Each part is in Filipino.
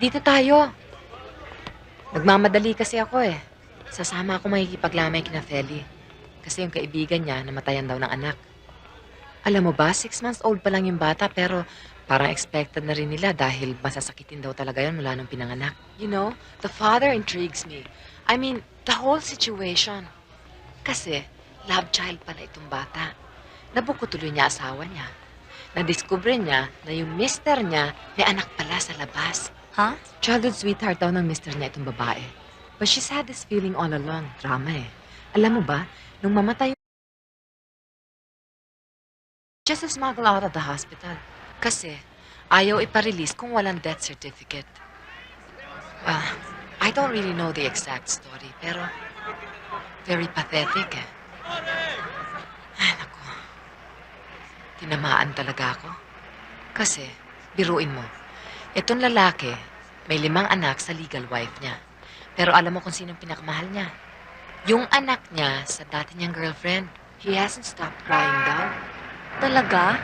Dito tayo. Nagmamadali kasi ako eh. Sasama ako makikipaglamay kina Feli. Kasi yung kaibigan niya namatayan daw ng anak. Alam mo ba, 6 months old pa lang yung bata pero parang expected na rin nila dahil masasakitin daw talaga yun mula nung pinanganak. You know, the father intrigues me. I mean, the whole situation. Kasi, love child pala itong bata. Nabuko tuloy niya asawa niya. Nadiskubre niya na yung mister niya may anak pala sa labas. Ha? Childhood sweetheart daw ng mister niya itong babae. But she's had this feeling all along. Drama eh. Alam mo ba, nung mamatay just to smuggle out of the hospital. Kasi, ayaw iparelease kung walang death certificate. I don't really know the exact story, pero very pathetic eh. Ay, naku. Tinamaan talaga ako. Kasi, biruin mo, itong lalaki, may 5 anak sa legal wife niya. Pero alam mo kung sinong pinakamahal niya? Yung anak niya sa dati niyang girlfriend. He hasn't stopped crying daw. Talaga?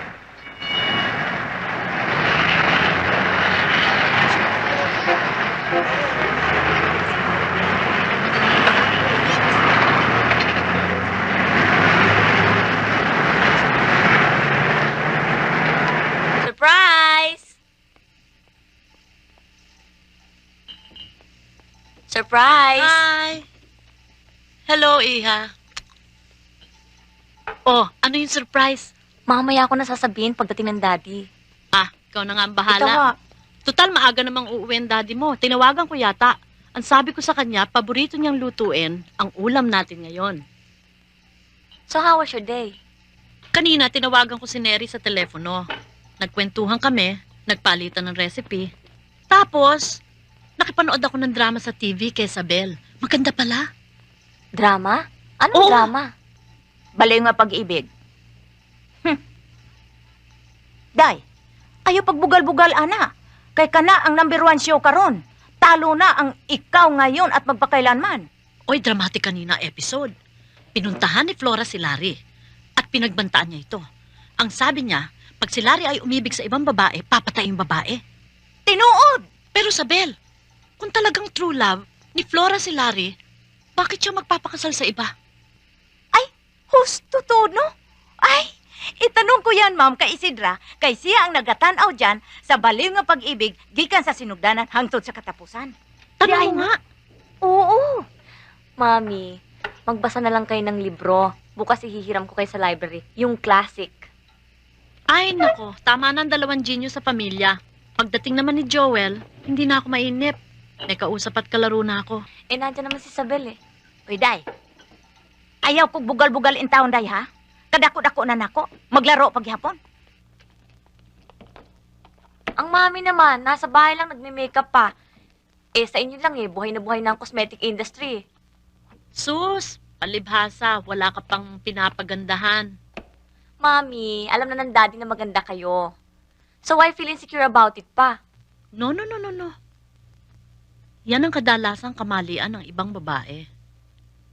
Surprise! Surprise! Hi! Hello, Iha. Oh, ano yung surprise? Mamaya ako na sasabihin pagdating ng daddy. Ah, ikaw na nga ang Ikaw bahala. nga. Total, maaga namang uuwi ang daddy mo. Tinawagan ko yata. Ang sabi ko sa kanya, paborito niyang lutuin ang ulam natin ngayon. So how was your day? Kanina, tinawagan ko si Neri sa telepono. Nagkwentuhan kami, nagpalitan ng recipe. Tapos, nakipanood ako ng drama sa TV kay Isabel. Maganda pala. Drama? Anong Oo. drama? Baliw nga pag-ibig. Day, ayo pagbugal-bugal, ana. Kay kana ang #1 show karon. Talo na ang ikaw ngayon at magpakailanman. Oy, dramatic kanina episode. Pinuntahan ni Flora si Larry at pinagbantaan niya ito. Ang sabi niya, pag si Larry ay umibig sa ibang babae, papatay yung babae. Tinuod! Pero Sabel, kung talagang true love ni Flora si Larry, bakit siya magpapakasal sa iba? Husto to, no? Ay, itanong ko yan, ma'am, kay Isidra, kay siya ang nagatanaw dyan sa baliw nga pag-ibig gikan sa sinugdanan hangtod sa katapusan. Tanong mo nga. Oo. Mami, magbasa na lang kayo ng libro. Bukas ihihiram ko kayo sa library. Yung classic. Ay, nako, tama na ang 2 genius sa pamilya. Pagdating naman ni Joel, hindi na ako mainip. May kausap at kalaro na ako. Eh, nandiyan naman si Isabel eh. Uy, Day, ayaw kong bugal-bugal in taon, Day, ha? Kadako-dako na nako. Maglaro paghihapon. Ang mami naman, nasa bahay lang nagme-makeup pa. Eh, sa inyo lang eh, buhay na buhay na ang cosmetic industry. Sus, palibhasa, wala ka pang pinapagandahan. Mami, alam na ng daddy na maganda kayo. So why feel insecure about it pa? No. Yan ang kadalasang kamalian ng ibang babae.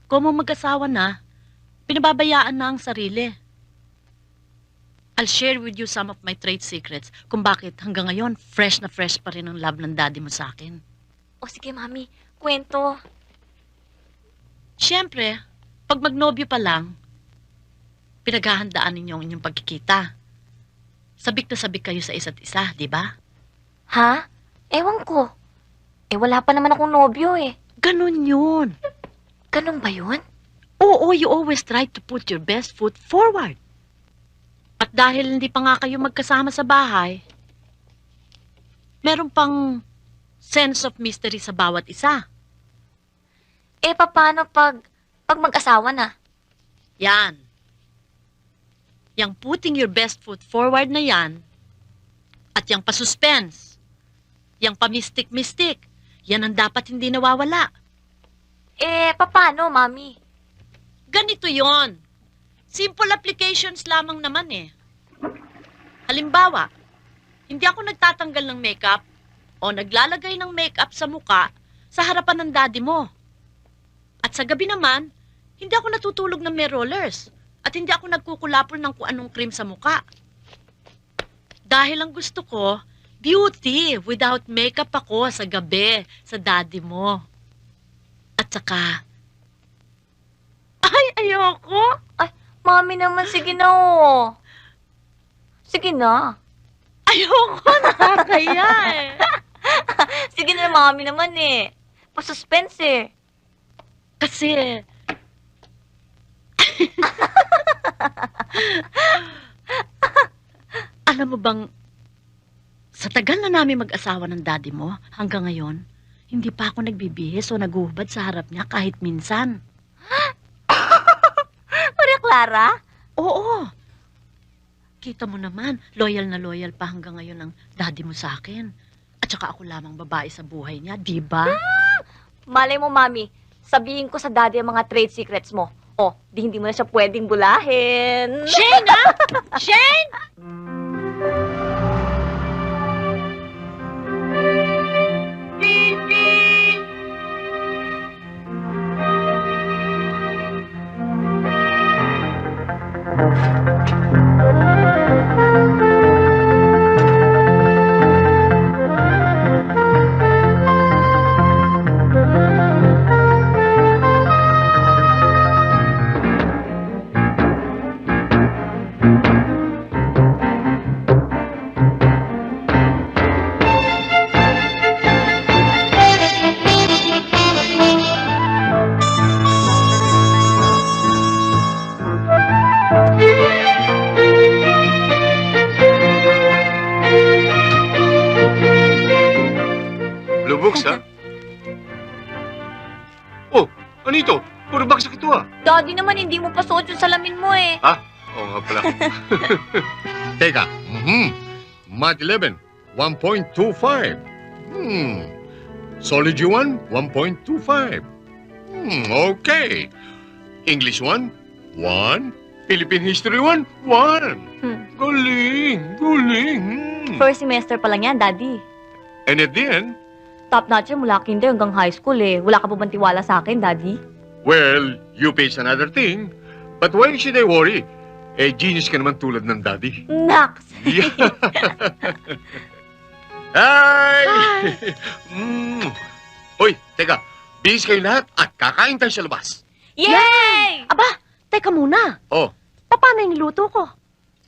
Kung mag-asawa na, pinababayaan na ang sarili. I'll share with you some of my trade secrets kung bakit hanggang ngayon fresh na fresh pa rin ang love ng daddy mo sa akin. O sige, mami, kwento. Siyempre, pag magnobyo pa lang, pinaghahandaan ninyo ang inyong pagkikita. Sabik na sabik kayo sa isa't isa, di ba? Ha? Ewan ko. Eh, wala pa naman akong nobyo eh. Ganun yun. Ganun ba yun? Oo, you always try to put your best foot forward. At dahil hindi pa nga kayo magkasama sa bahay, meron pang sense of mystery sa bawat isa. Eh, paano pag mag-asawa na? Yan. Yang putting your best foot forward na yan, at yang pasuspense, yang pamistik-mistik, yan ang dapat hindi nawawala. Eh, paano, mami? Ganito yon. Simple applications lamang naman eh. Halimbawa, hindi ako nagtatanggal ng makeup o naglalagay ng makeup sa muka sa harapan ng daddy mo. At sa gabi naman, hindi ako natutulog ng may rollers at hindi ako nagkukulapol ng kung anong cream sa muka. Dahil ang gusto ko, beauty without makeup ako sa gabi sa daddy mo. At saka, ay, ayoko. Mami naman, sige na oh. Sige na. Ayoko, nakakaya eh. Sige na, Mami naman eh. Pa-suspense eh. Kasi, alam mo bang, sa tagal na namin mag-asawa ng daddy mo, hanggang ngayon, hindi pa ako nagbibihis o naguhubad sa harap niya kahit minsan. Maria Clara? Oo. Kita mo naman, loyal na loyal pa hanggang ngayon ang daddy mo sa akin. At saka ako lamang babae sa buhay niya, di ba? Malay mo, Mami. Sabihin ko sa daddy ang mga trade secrets mo. Oh, di hindi mo na siya pwedeng bulahin. Shane, ah! Shane! Blue books, ha? Oh, ano ito? Puro bagsak ito, ha? Daddy naman, hindi mo pa suot yung salamin mo eh. Oo nga pala. Teka. Math 11, 1.25. Zoology 1, 1.25. Okay. English 1, 1. Philippine History 1, 1. Galing, galing. First semester pa lang yan, Daddy. And at the end, Top notcher mula kinder hanggang high school eh. Wala ka pa bang tiwala sa akin, Daddy? well, you face another thing. But why should I worry? Genius ka naman tulad ng daddy. Naks! Yeah. Hi! Hoy, teka. Bihis kayo lahat at kakain tayo sa labas. Yay! Aba, teka muna. Oh, Paano yung niluto ko?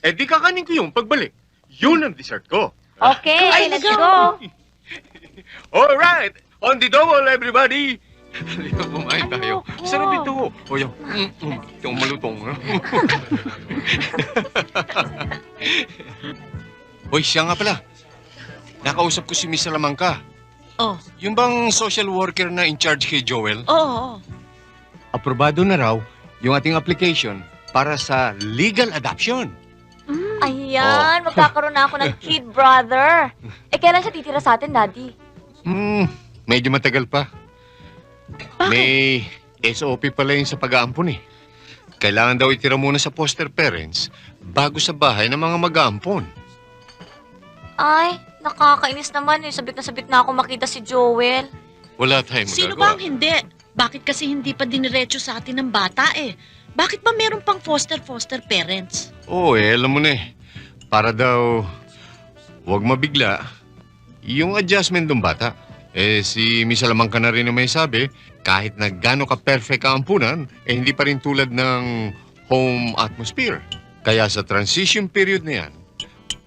di kakanin ko yung pagbalik. Yun ang dessert ko. Okay, Ay, let's go. go! All right, on the double, everybody. Halika, kumain tayo. Sarap ito. O yung, ito malutong. Hoy, siya nga pala. Nakausap ko si Miss Salamanca. Oh, Yung bang social worker na in charge kay Joel? oo. Aprobado na raw yung ating application para sa legal adoption. Ayan, magkakaroon na ako ng kid brother. Kailan siya titira sa atin, Daddy? Medyo matagal pa. Bakit? May SOP pala yun sa pag-aampon eh. Kailangan daw itira muna sa foster parents bago sa bahay ng mga mag-aampon. Ay, nakakainis naman eh. Sabik na ako makita si Joel. Wala tayong Sino magagawa. ba ang hindi? Bakit kasi hindi pa diniretso sa atin ng bata eh? Bakit ba meron pang foster parents? Oo alam mo na eh. Para daw, huwag mabigla, yung adjustment ng bata. Si Miss Salamanca na rin na may sabi, kahit na gano'n ka-perfect ang ampunan, hindi pa rin tulad ng home atmosphere. Kaya sa transition period na yan,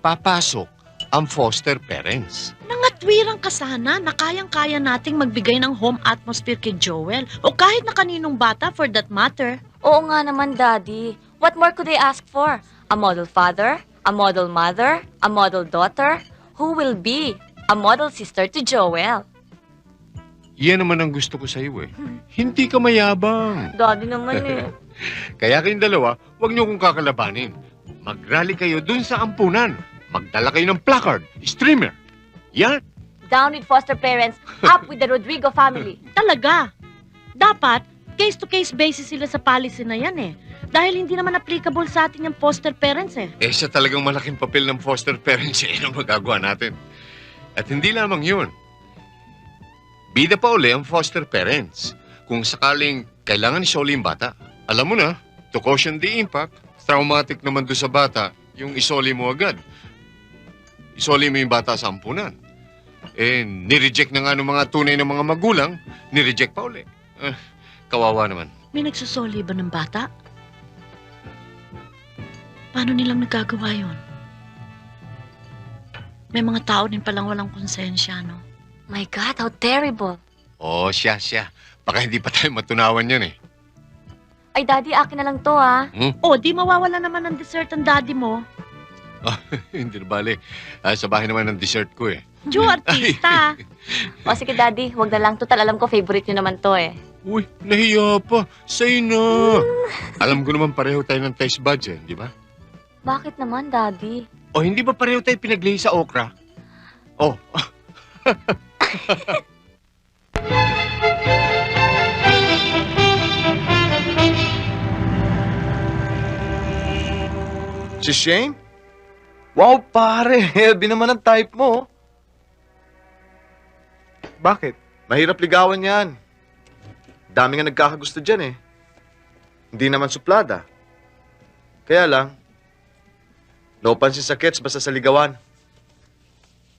papasok ang foster parents. Nangatwirang ka sana na kayang-kaya nating magbigay ng home atmosphere kay Joel o kahit na kaninong bata for that matter. Oo nga naman, Daddy. What more could I ask for? A model father? A model mother? A model daughter? Who will be a model sister to Joel? Yan naman ang gusto ko sa iyo eh. Hindi ka mayabang. Daddy naman eh. Kaya kayong dalawa, huwag niyo kong kakalabanin. Mag-rally kayo dun sa ampunan. Magdala kayo ng placard, streamer. Yan. Down with foster parents, up with the Rodrigo family. Talaga. Dapat, case-to-case basis sila sa policy na yan eh. Dahil hindi naman applicable sa atin yung foster parents eh. Sa talagang malaking papel ng foster parents ang magagawa natin. At hindi lamang yun. Bida pa uli ang foster parents. Kung sakaling kailangan isoli yung bata, alam mo na, to caution the impact, traumatic naman doon sa bata, yung isoli mo agad. isoli mo yung bata sa ampunan. Eh, nireject na nga ng mga tunay na mga magulang, nireject pa uli. Kawawa naman. May nagsusoli ba ng bata? Paano nilang nagagawa yun? May mga tao din palang walang konsensya, no? My God, how terrible. Oh, siya. Baka hindi pa tayo matunawan yan eh. Ay, Daddy, akin na lang to, ah. O, di mawawala naman ng dessert ang daddy mo. Hindi na bale. Sa bahay naman ng dessert ko eh. Joe, artista. O, sige, Daddy, wag na lang. Total, alam ko, favorite nyo naman to, eh. Uy, nahiya pa. Say na. Alam ko naman pareho tayo ng taste buds eh, di ba? Bakit naman, Daddy? O hindi ba pareho tayo pinaglihi sa okra? Oh. Si Shane? Wow, pare. Heavy naman ang type mo. Bakit? Mahirap ligawan yan. Dami nga nagkakagusto dyan eh. Hindi naman suplada. Kaya lang, no pansin sa kets basta sa ligawan.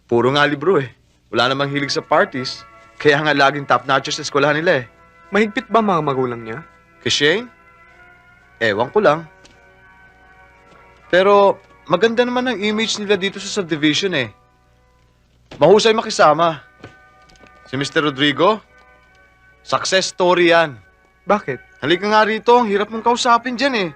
Puro nga libro eh. Wala namang hilig sa parties. Kaya nga laging top notches sa eskwelahan nila eh. Mahigpit ba mga magulang niya? Kay Shane? Ewan ko lang. Pero maganda naman ang image nila dito sa subdivision eh. Mahusay makisama. Si Mr. Rodrigo, success story yan. Bakit? Halika nga rito, ang hirap mong kausapin dyan eh.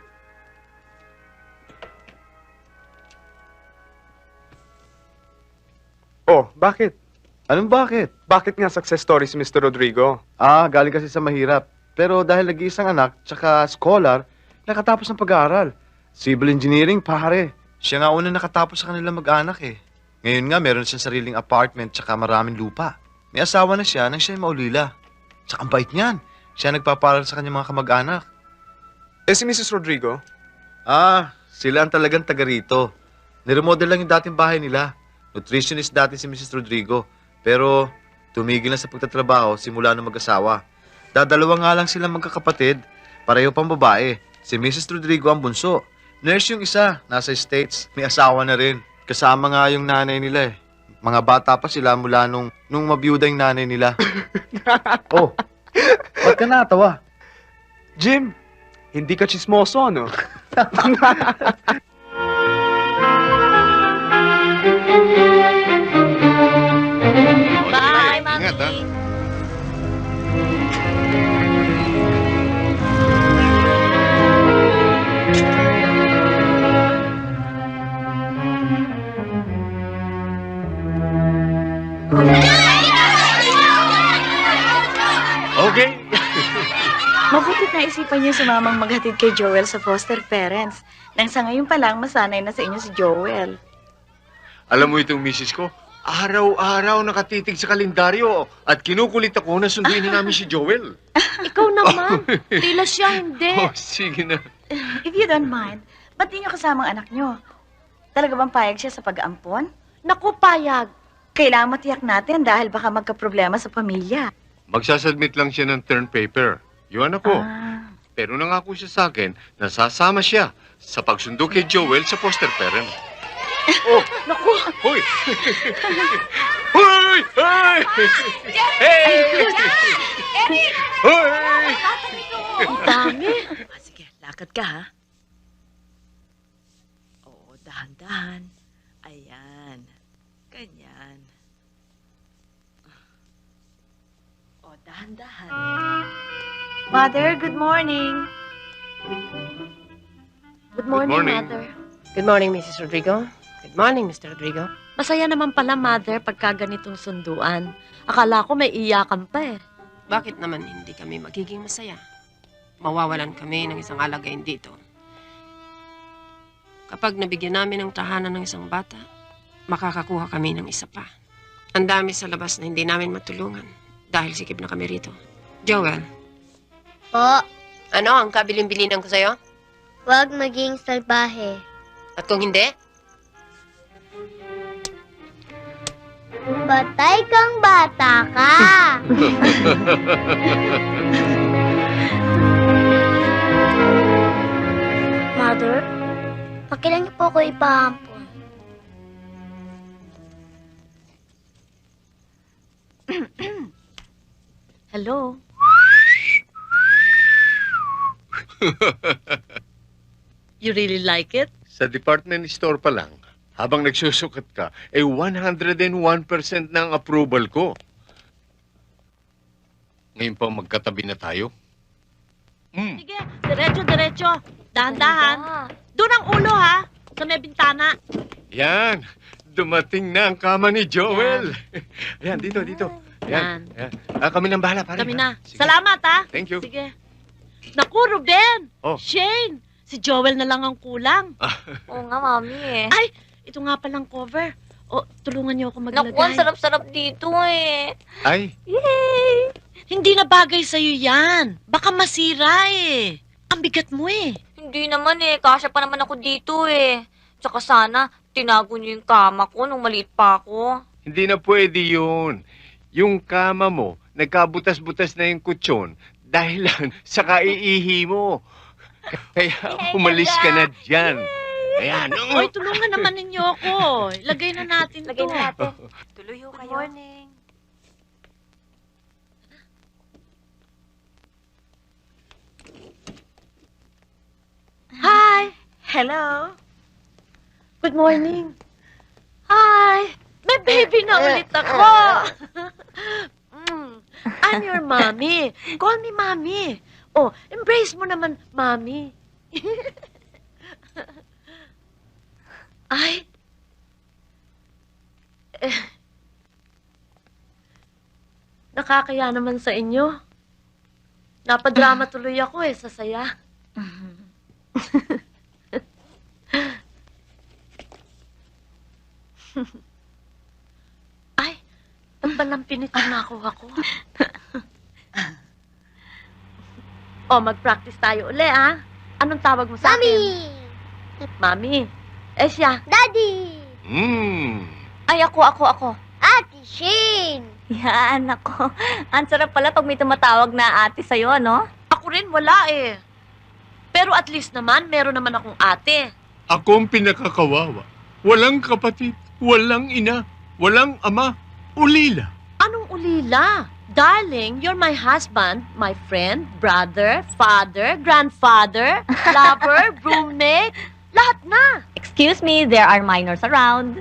Oh, bakit? Anong bakit? Bakit nga success story si Mr. Rodrigo? Galing kasi sa mahirap. Pero dahil nag-iisang anak, tsaka scholar, nakatapos ng pag-aaral. Civil engineering, pare. Siya nga una nakatapos sa kanila mag-anak eh. Ngayon nga, meron siyang sariling apartment tsaka maraming lupa. May asawa na siya nang siya maulila. Tsaka ang bait niyan. Siya nagpaparal sa kanyang mga kamag-anak. Eh si Mrs. Rodrigo? Sila ang talagang taga rito. Niremodel lang yung dating bahay nila. Nutritionist dati si Mrs. Rodrigo. Pero tumigil na sa pagtatrabaho simula nung mag-asawa. Dadalawa nga lang silang magkakapatid. Pareho pang babae. Si Mrs. Rodrigo ang bunso. Nurse yung isa, nasa States. May asawa na rin. Kasama nga yung nanay nila eh. Mga bata pa sila mula nung mabiyuda yung nanay nila. Oh, ba't ka natawa? Jim, hindi ka chismoso, no? Bye, Mami. Ingat ha. Okay. Mabutit na isipan niyo sumamang maghatid kay Joel sa foster parents. Nang sa ngayon pa lang, masanay na sa inyo si Joel. Alam mo itong misis ko, araw-araw nakatitig sa kalendaryo at kinukulit ako na sunduin na namin si Joel. Ikaw naman. Tila siya, hindi. Oh, sige na. If you don't mind, ba't di niyo kasamang anak niyo? Talaga bang payag siya sa pag-aampon? Naku, payag. Kailangan matiyak natin dahil baka magka-problema sa pamilya. Magsasubmit lang siya ng term paper. Yung anak ko. Pero nangako siya sa akin na sasama siya sa pagsundo kay Joel sa foster parent. Oh, Naku, hoy! Hoy! Hoy! Hey! Hoy! ang dami. Sige, lakad ka, ha? Oo, dahan-dahan. Ayan. Ganyan. O, dahan-dahan. Mother, good morning. Good morning, Mother. Good morning, Mrs. Rodrigo. Good morning, Mr. Rodrigo. Masaya naman pala, Mother, pagka ganitong sunduan. Akala ko may iyakan pa eh. Bakit naman hindi kami magiging masaya? Mawawalan kami ng isang alagain dito. Kapag nabigyan namin ng tahanan ng isang bata, makakakuha kami ng isa pa. Ang dami sa labas na hindi namin matulungan dahil sikip na kami rito. Joel, Po, ano ang kabilin-bilinan ko sa'yo? wag maging salbahe. At kung hindi, Batay kang bata ka. Mother, pakilang niyo po ako ipahampon. Hello? You really like it? Sa department store pa lang, habang nagsusukat ka, 101% na ang approval ko. Ngayon pa magkatabi na tayo. Sige, diretso. Dahan-dahan. Ah, Doon ang ulo, ha? Sa may bintana. Yan, dumating na ang kama ni Joel. Yan, dito. Yan. Kami nang bahala, pare. Kami ha? na. Sige. Salamat, ha? Thank you. Sige. Naku, Ruben! Oh. Shane! Si Joel na lang ang kulang. oo nga, Mami eh. Ay, ito nga palang cover. O, tulungan niyo ako maglagay. Naku, ang sarap-sarap dito eh. Ay, Yay! Hindi na bagay sa'yo yan. Baka masira eh. Ang bigat mo eh. Hindi naman eh. Kasya pa naman ako dito eh. Tsaka sana, tinago niyo yung kama ko nung maliit pa ako. hindi na pwede yun. Yung kama mo, nagkabutas-butas na yung kutsyon dahil lang sa kaiihi mo. Kaya umalis ka na dyan. Ayan. Oy, tulungan naman ninyo ako. Lagay na natin Lagay to. na natin. Tuloy ho Good kayo. morning. Hi! Hello! Good morning. Hi! May baby na ulit ako! I'm your mommy. Call me mommy. Oh, embrace mo naman, mommy. Ay! Nakakaya naman sa inyo. Napadrama tuloy ako sa saya. Ay, ang palampinit yung nakuha ko. O, mag-practice tayo uli, ha? Anong tawag mo sa Mami! akin? Mami. Eh siya. Daddy! Ay, ako. Ate Shane! Yan, ako. Ang sarap pala pag may tumatawag na ate sa'yo, no? Ako rin wala eh. Pero at least naman, meron naman akong ate. Ako ang pinakakawawa. Walang kapatid, walang ina, walang ama, ulila. Anong ulila? Darling, you're my husband, my friend, brother, father, grandfather, lover, roommate, lahat na. Excuse me, there are minors around.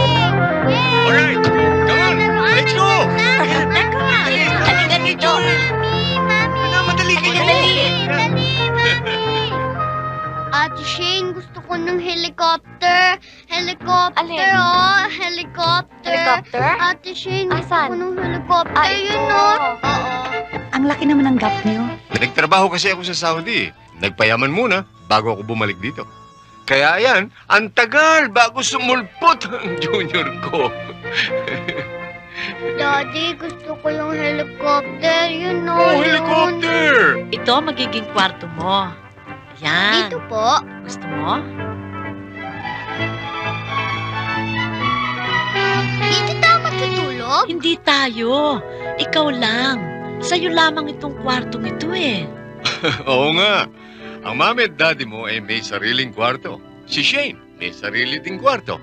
Alright, come on, let's go! Halika dito. Madali kayo. Dali, Mami! Ate Shane, gusto ko ng helicopter. Helicopter, Alin? helicopter. Helicopter? Ate Shane, gusto Asan? ko ng helicopter. Ah, ito. Yun, no? Oo. Ang laki naman ng gap niyo. Nagtrabaho kasi ako sa Saudi. Nagpayaman muna bago ako bumalik dito. Kaya yan, ang tagal bago sumulpot ang junior ko. Daddy, gusto ko yung helicopter. Yun, no? Oh, yun. helicopter! Ito magiging kwarto mo. Yan. Dito po. Gusto mo? Dito tayo matutulog? Hindi tayo. Ikaw lang. Sa'yo lamang itong kwartong ito eh. Oo nga. Ang mami at daddy mo ay may sariling kwarto. Si Shane may sarili ding kwarto.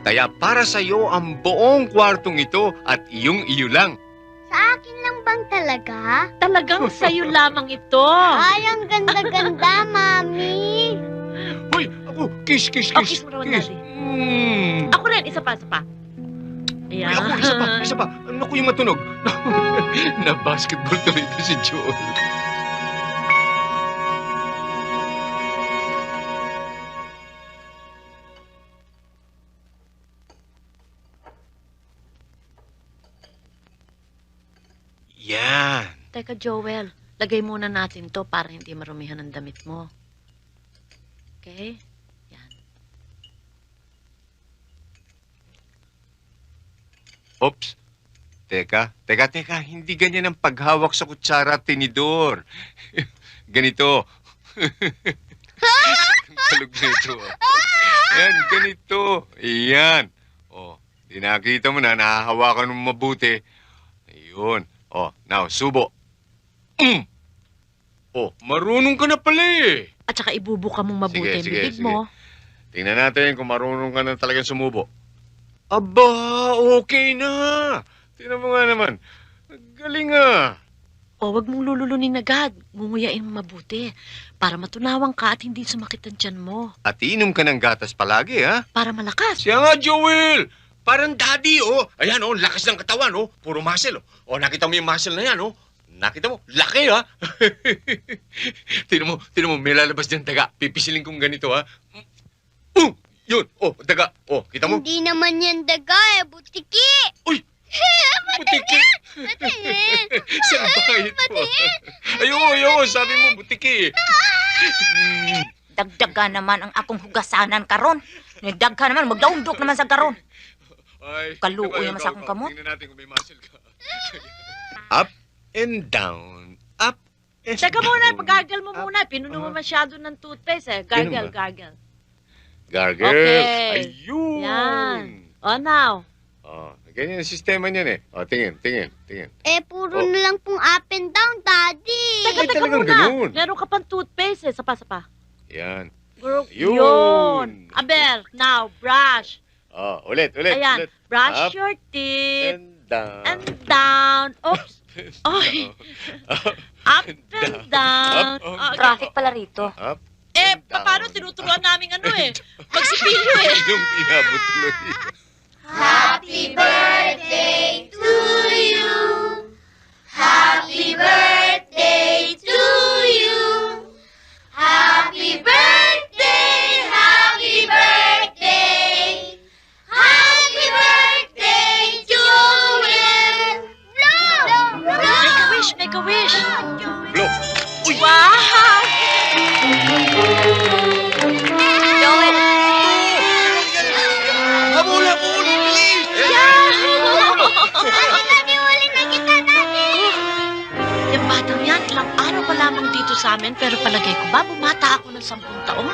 Kaya para sa iyo ang buong kwartong ito at iyong-iyo lang. Sa akin lang bang talaga? Talagang sa'yo lamang ito. Ay, ang ganda-ganda, Mami. Hoy, ako, kiss, kiss, Oh, kiss. kiss mo naman, Daddy. Ako rin, isa pa. Ay, Ayan. ako, isa pa. Ano ko yung matunog? Na-basketball tuloy ito si Joel. Yan. Teka, Joel. Lagay muna natin to para hindi marumihan ang damit mo. Okay? Yan. Oops. Teka. Hindi ganyan ang paghawak sa kutsara at tinidor. Ganito. Kalog na ito. Yan, ganito. Yan. O, di nakita mo na, nahahawakan mo mabuti. Ayun. Oh, now, subo. Mm. Oh, marunong ka na pala eh. At saka ibubuka mong mabuti Sige, ang sige, bibig sige. mo. Tingnan natin kung marunong ka na talagang sumubo. Aba, okay na. Tingnan mo nga naman. Galing ah. O, wag mong lululunin agad. Ngunguyain mo mabuti. Para matunawan ka at hindi sumakit ang tiyan mo. At inom ka ng gatas palagi, ha? Para malakas. Siya nga, Joel! Parang daddy, oh. Ayan, oh, lakas ng katawan, oh. Puro muscle, oh. Oh, nakita mo yung muscle na yan, oh. Nakita mo, laki, ha? Tingnan mo, may lalabas dyan daga. Pipisilin kong ganito, ha? Yun, oh, daga. Oh, kita mo? Hindi naman yan daga eh, butiki. Uy! Butiki! Sabay ito. Ayoko, sabi mo, butiki. Dagdaga naman ang akong hugasanan karon. Nidagka naman, magdaundok naman sa karon. Ay, Kaluoy naman sa akong kamot. Tingnan natin kung may muscle ka. Up and down. Up and Teka down. muna, pag-gargle mo muna. Pinuno mo masyado ng toothpaste eh. Gargle, Ganun ba? gargle. Gargle. Okay. Ayun. Yan. O, now. Oh, ganyan ang sistema niyan eh. Oh, tingin. Eh, puro Oh. na lang pong up and down, Daddy. Ay, Teka talagang muna. ganun. Meron ka pang toothpaste eh. Sapa. Yan. Yun. Yun. Aber, now, brush. Oh, ulit. Ayan. Brush Up your teeth. and down. And down. Oops. Oy. Up and down. Up, Okay. Traffic pala rito. Up. Eh, and down. paano tinuturuan namin ano eh? Magsipilyo eh. Yung inabot tuloy. Happy birthday to you. Happy birthday to you. Happy birthday, happy birthday. Happy birthday, Joel. Blow! Make a wish. Blow. Uy! Wow! Joel! Habula, please! Daddy, huli na kita, Daddy. Yung batang yan, ilang araw pa lamang dito sa amin, pero palagay ko ba, bumata ako ng 10 taon?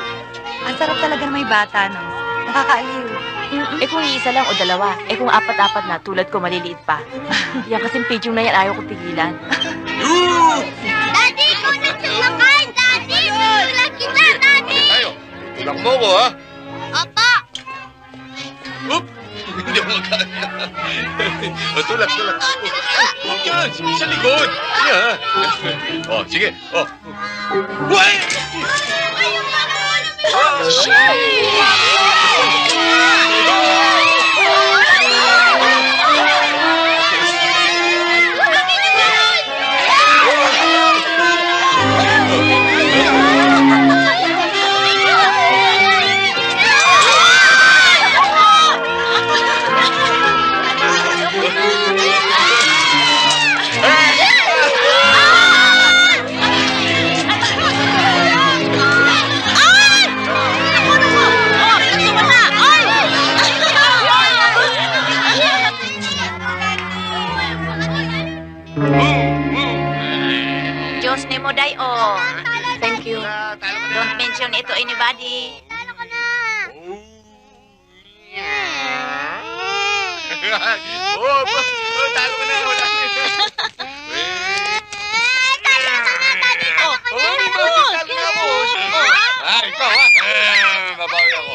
Ang sarap talaga ng may bata, no? Nakakaaliw. Eh kung iisa lang o dalawa, eh kung apat-apat na, tulad ko maliliit pa. Yan kasing pigeon na yan, ayaw ko pigilan. Daddy, ikaw na sumakay, Daddy. Tulak kita, Daddy. Tayo. Tulak mo ko, ha? Opo. Oop! Hindi ako magkaya. O, tulak. O, yan, sa likod. Yan. O, sige. O. Uy! Diyos ni mo, day, oh. Thank you. Don't mention it to anybody. Oh, talo ka na. Wala. Ah, ikaw ha? Babawi ako.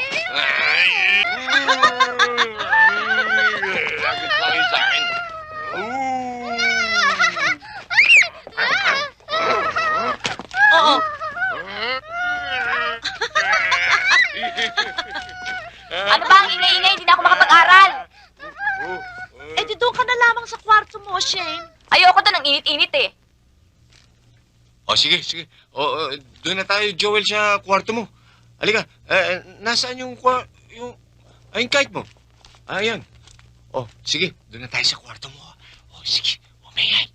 Lagit ka rin sa akin. Oo. Ano ba ang ingay-ingay? Hindi na ako makapag-aral. Eh, di doon ka na lamang sa kwarto mo, Shane. Ayoko to ng init-init eh. O, sige. O, doon na tayo, Joel, sa kwarto mo. Halika, nasaan yung yung kite mo? Ayan. O, sige, doon na tayo sa kwarto mo. O, sige, umingay.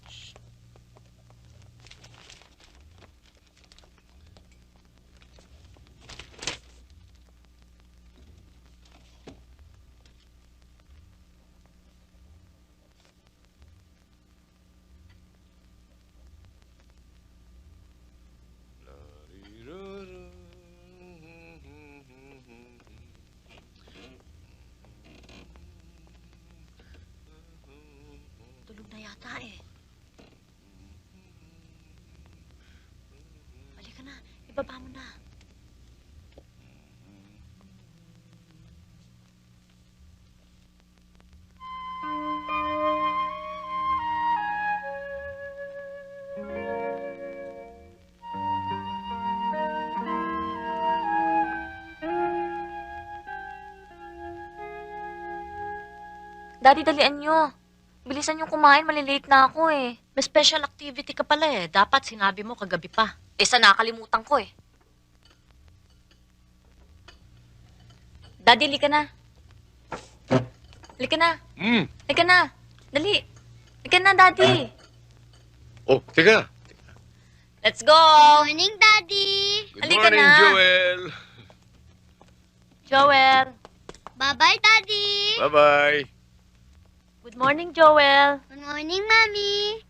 Tulog na yata eh. Ibaba mo na. Daddy, dalian nyo. Bilisan nyo kumain, malilate na ako eh. May special activity ka pala eh. Dapat sinabi mo kagabi pa. Sa nakalimutan ko eh. Daddy, lika na. Lika na. Lika na. Dali. Lika na, Daddy. Oh, teka. Let's go! Morning, Daddy! Good Halika morning, na. Joel. Joel! Bye-bye, Daddy! Bye-bye. Good morning, Joel! Good morning, Mommy!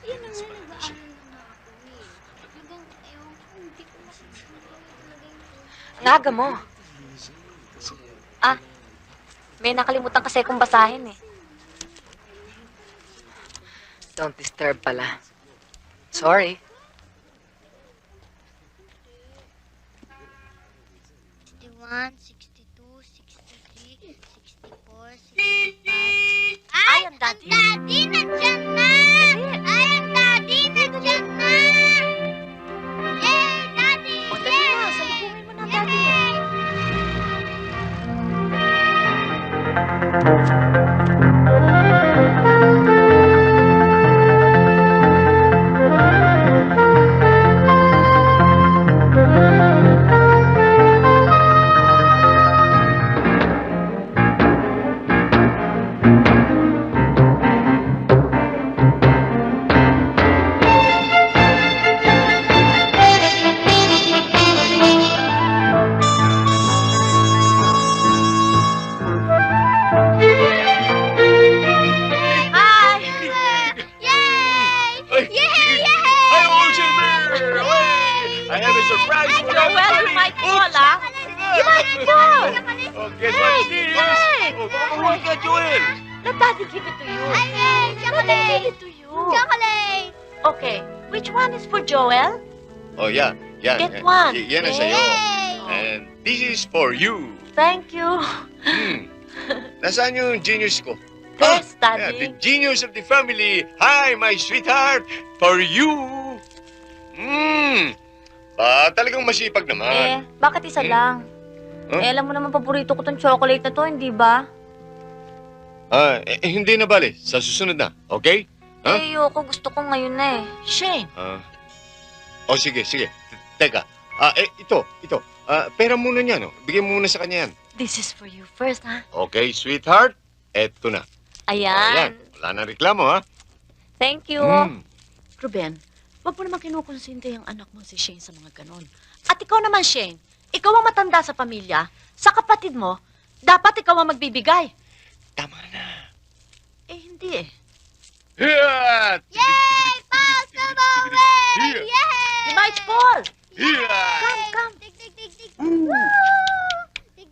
Yan na nga, nag-aaral na ako eh. Hanggang, ewan ko, hindi ko masigilagay ko. Ang aga mo. May nakalimutan kasi kong basahin eh. Don't disturb pala. Sorry. 61, 62, 63, 64, 65. Ay, ang daddy. Daddy, nandyan na! Ay, ang Daddy, nandyan na! Yay, Daddy! O, dali na. Salubungin mo na, Daddy. Yay! Yay! Yay! Hi, old Silver! I have a surprise for Joel, you might fall, ah! You might fall! Oh, guess what it is? Oh, what ka, Joel? Let Daddy give it to you. Ay, Let Daddy give chocolate! it to you. Chocolate! Okay, which one is for Joel? Oh, yan. Yan. Get one. Yan ang sa'yo. Yay! And this is for you. Thank you. Nasaan yung genius ko? Yes, Yeah, Daddy. the genius of the family. Hi, my sweetheart. For you. Talagang masipag naman. Bakit isa lang? Huh? Alam mo naman paborito ko tong chocolate na to, hindi ba? Hindi na bale. Sa susunod na. Okay? Huh? Ayoko. Gusto ko ngayon na eh. Shane, Sige. Teka. Ito. Pera muna niya, no? Bigyan mo muna sa kanya yan. this is for you first, ha? Okay, sweetheart. Eto na. Ayan. Wala na reklamo, ha? Thank you. Ruben, wag mo naman kinukonsinti ang anak mo si Shane sa mga ganon. At ikaw naman, Shane, ikaw ang matanda sa pamilya, sa kapatid mo, dapat ikaw ang magbibigay. Tama na. Hindi eh. Yeah! Yay! Possible way! Yay! You might fall. Yeah! Come. Dig, dig, dig, dig. Woo! Dig, dig.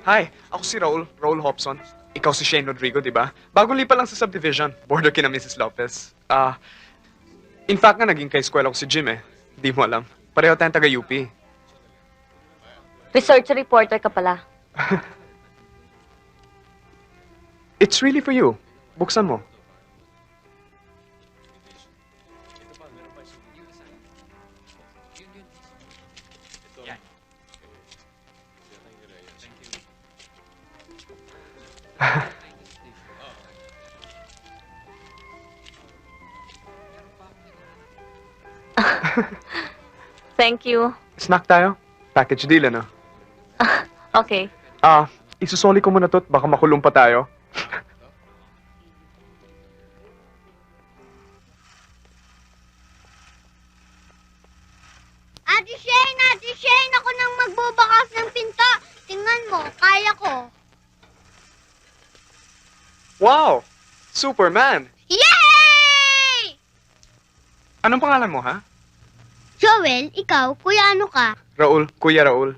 Hi, ako si Raul Hobson. Ikaw si Shane Rodrigo, di ba? Bagong lipa lang sa subdivision. Border kina Mrs. Lopez. In fact nga, naging ka-eskwela ko si Jim eh. Di mo alam. Pareho tayong taga-UP. Research reporter ka pala. It's really for you. Buksan mo. Thank you. Snack tayo? Package deal, ano? Okay. Isusoli ko muna to at baka makulong pa tayo. Ate Shane, ako nang magbubukas ng pinto. Tingnan mo, kaya ko. Wow! Superman! Yay! Anong pangalan mo, ha? Joel, ikaw, kuya ano ka? Raul. Kuya Raul.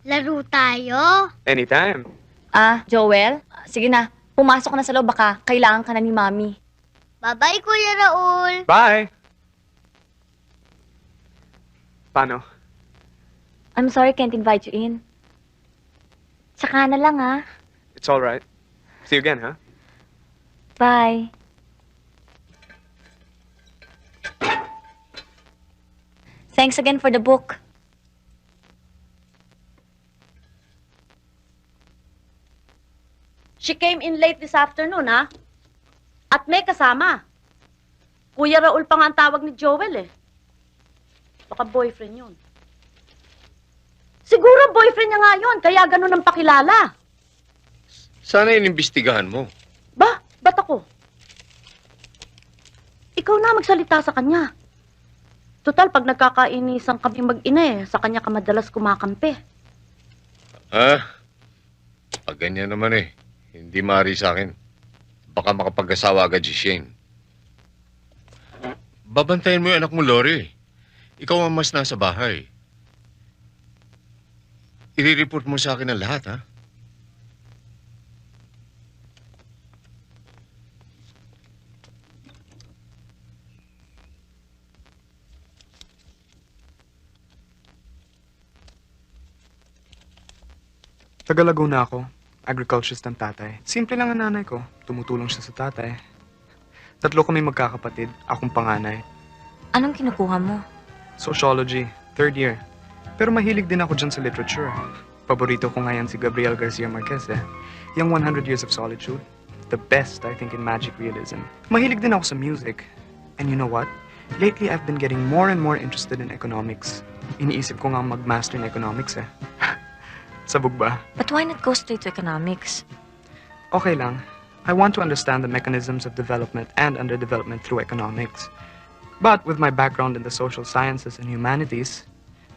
Laro tayo. Anytime. Joel? Sige na. Pumasok na sa loob baka kailangan ka na ni Mami. Bye-bye, Kuya Raul. Bye! Paano? I'm sorry, can't invite you in. Tsaka na lang, ha? It's alright. See you again, ha? Bye. Thanks again for the book. She came in late this afternoon, ha? At may kasama. Kuya Raul pa nga ang tawag ni Joel, eh. Baka boyfriend yun. Siguro boyfriend niya nga yun, kaya ganun ang pakilala. Sana inimbestigahan mo. Ba? Ba't ako? Ikaw na magsalita sa kanya. Total, pag nagkakainisan kami mag-ina eh, sa kanya ka madalas kumakampi. Pag ganyan naman eh. Hindi maaari sa akin. Baka makapag-asawa agad si Shane. Babantayan mo yung anak mo, Lori. Ikaw ang mas nasa bahay. I-report mo sa akin ang lahat, ha? Taga Laguna ako. Agriculturist ang tatay. Simple lang ang nanay ko. Tumutulong siya sa tatay. 3 kami magkakapatid. Akong panganay. Anong kinukuha mo? Sociology. 3rd year. Pero mahilig din ako dyan sa literature. Paborito ko ngayon si Gabriel Garcia Marquez eh. Yung 100 Years of Solitude. The best, I think, in magic realism. Mahilig din ako sa music. And you know what? Lately, I've been getting more and more interested in economics. Iniisip ko nga mag-master in economics eh. Sabog ba? But why not go straight to economics? Okay lang. I want to understand the mechanisms of development and underdevelopment through economics. But with my background in the social sciences and humanities,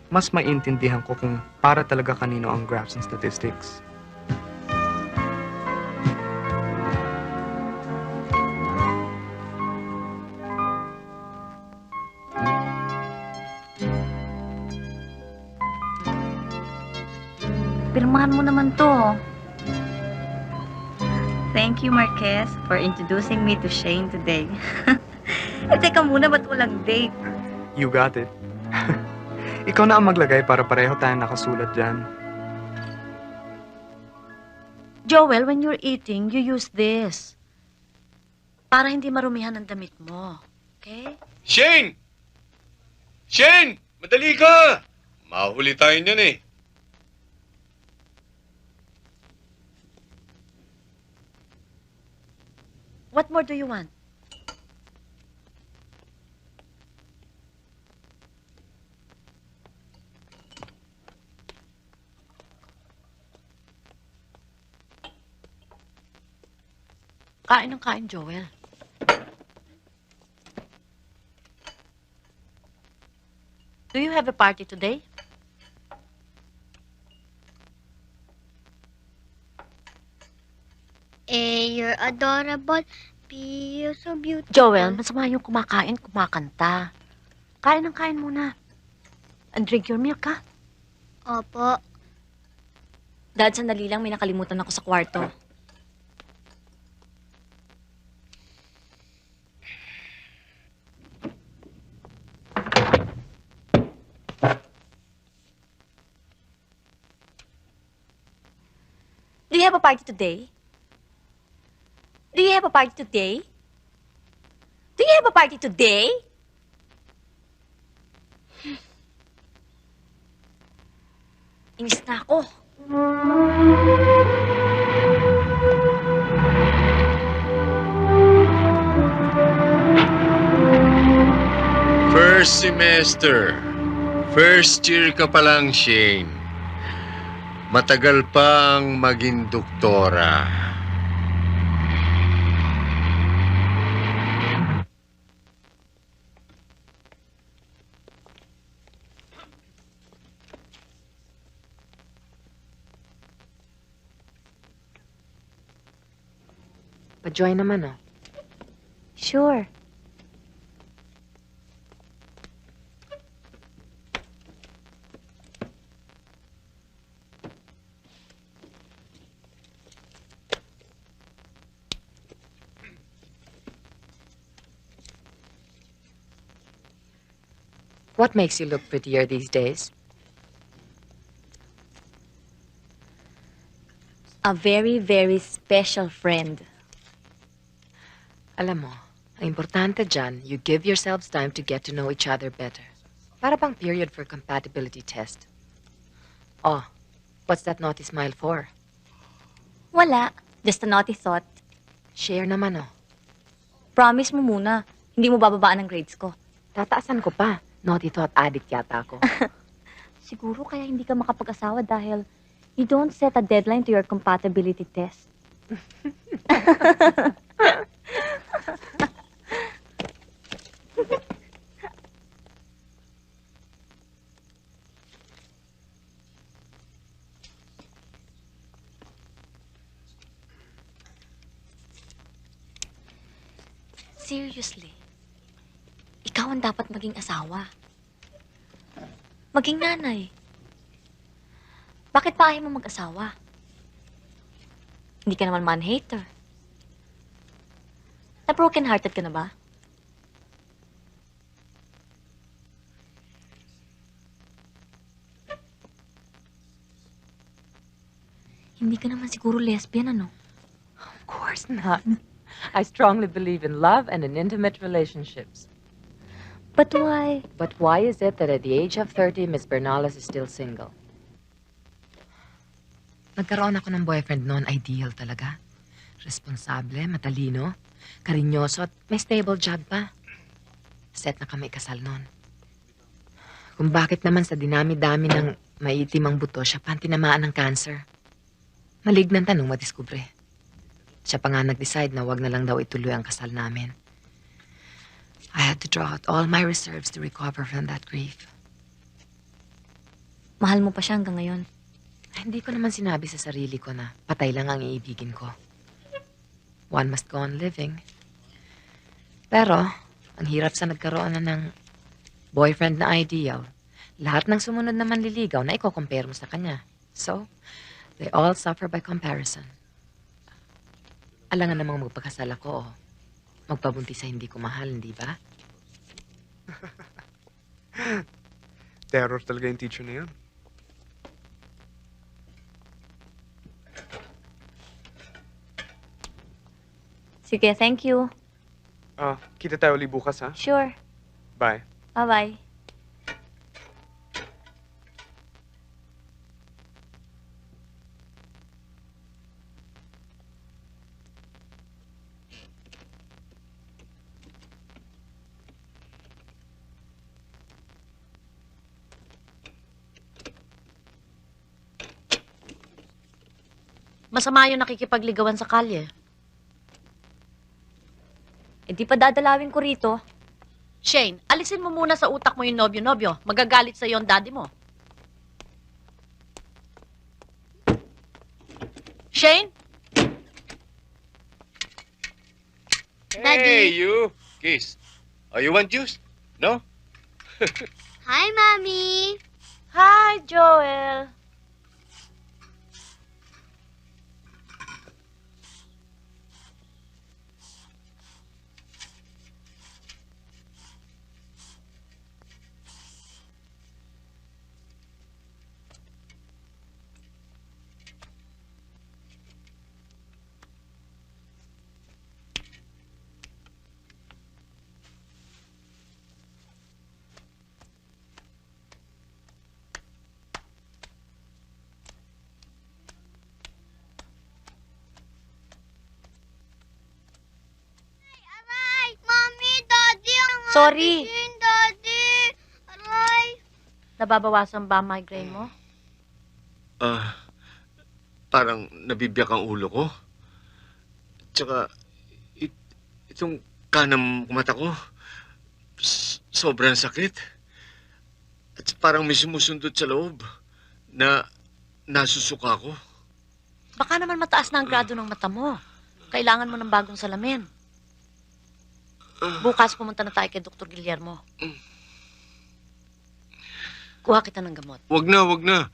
mas maintindihan ko kung para talaga kanino ang graphs and statistics. Pirmahan mo naman to. Thank you, Marquez, for introducing me to Shane today. Teka muna, ba't walang date? You got it. Ikaw na ang maglagay para pareho tayong nakasulat dyan. Joel, when you're eating, you use this. Para hindi marumihan ang damit mo. Okay? Shane! Shane! Madali ka! Mahuli tayo niyan eh. What more do you want? Kain ng kain, Joel. Do you have a party today? You're adorable. You're so beautiful. Joel, masama yung kumakain, kumakanta. Kain ng kain muna. And drink your milk, ha? Opo. Dad, sandali lang, may nakalimutan ako sa kwarto. Do you have a party today? Do you have a party today? Do you have a party today? Inis na ako. First semester. First year ka pa lang, Shane. Matagal pang maging doktora. Pa-join naman, oh. Sure. What makes you look prettier these days? A very, very special friend. Alam mo, ang importante dyan, you give yourselves time to get to know each other better. Para bang period for compatibility test. Oh, what's that naughty smile for? Wala. Just a naughty thought. Share naman, oh. Promise mo muna, hindi mo bababaan ang grades ko. Tataasan ko pa. Naughty thought addict yata ako. Siguro kaya hindi ka makapag-asawa dahil you don't set a deadline to your compatibility test. Seriously, ikaw ang dapat maging asawa. Maging nanay. Bakit pa ayaw mo mag-asawa? Hindi ka naman man-hater. Na-broken-hearted ka na ba? Hindi ka naman siguro lesbian, ano? Of course not. I strongly believe in love and in intimate relationships. But why? But why is it that at the age of 30, Miss Bernales is still single? Nagkaroon ako ng boyfriend noon, ideal talaga. Responsable, matalino, karinyoso at may stable job pa. Set na kami kasal noon. Kung bakit naman sa dinami-dami ng maiitim ang buto, siya pa ang tinamaan ng cancer. Malignant nung madiskubre. Siya pa nga nag-decide na wag na lang daw ituloy ang kasal namin. I had to draw out all my reserves to recover from that grief. Mahal mo pa siya hanggang ngayon. Hindi ko naman sinabi sa sarili ko na patay lang ang iibigin ko. One must go on living. Pero, ang hirap sa nagkaroon na ng boyfriend na ideal. Lahat ng sumunod na manliligaw na iko-compare mo sa kanya. So, they all suffer by comparison. Alangan namang magpakasal ako o magpabuntis sa hindi ko mahal, hindi ba? Terror talaga yung teacher na yun. Sige, thank you. Kita tayo ulit bukas, ha? Sure. Bye. Bye-bye. Masama yung nakikipagligawan sa kalye. Eh di pa dadalawin ko rito. Shane, alisin mo muna sa utak mo yung nobyo-nobyo. Magagalit sa ang daddy mo. Shane? Hey, you! Kiss. Oh, you want juice? No? Hi, Mommy! Hi, Joel. Sorry. Daddy! Aray! Nababawasan ba ang migraine mo? Parang nabibiyak ang ulo ko. Tsaka, itong kanang mata ko, sobrang sakit. At parang may sumusundot sa loob na nasusuka ko. Baka naman mataas na ang grado ng mata mo. Kailangan mo ng bagong salamin. Bukas pumunta na tayo kay Dr. Guillermo. Kuha kita ng gamot. Wag na.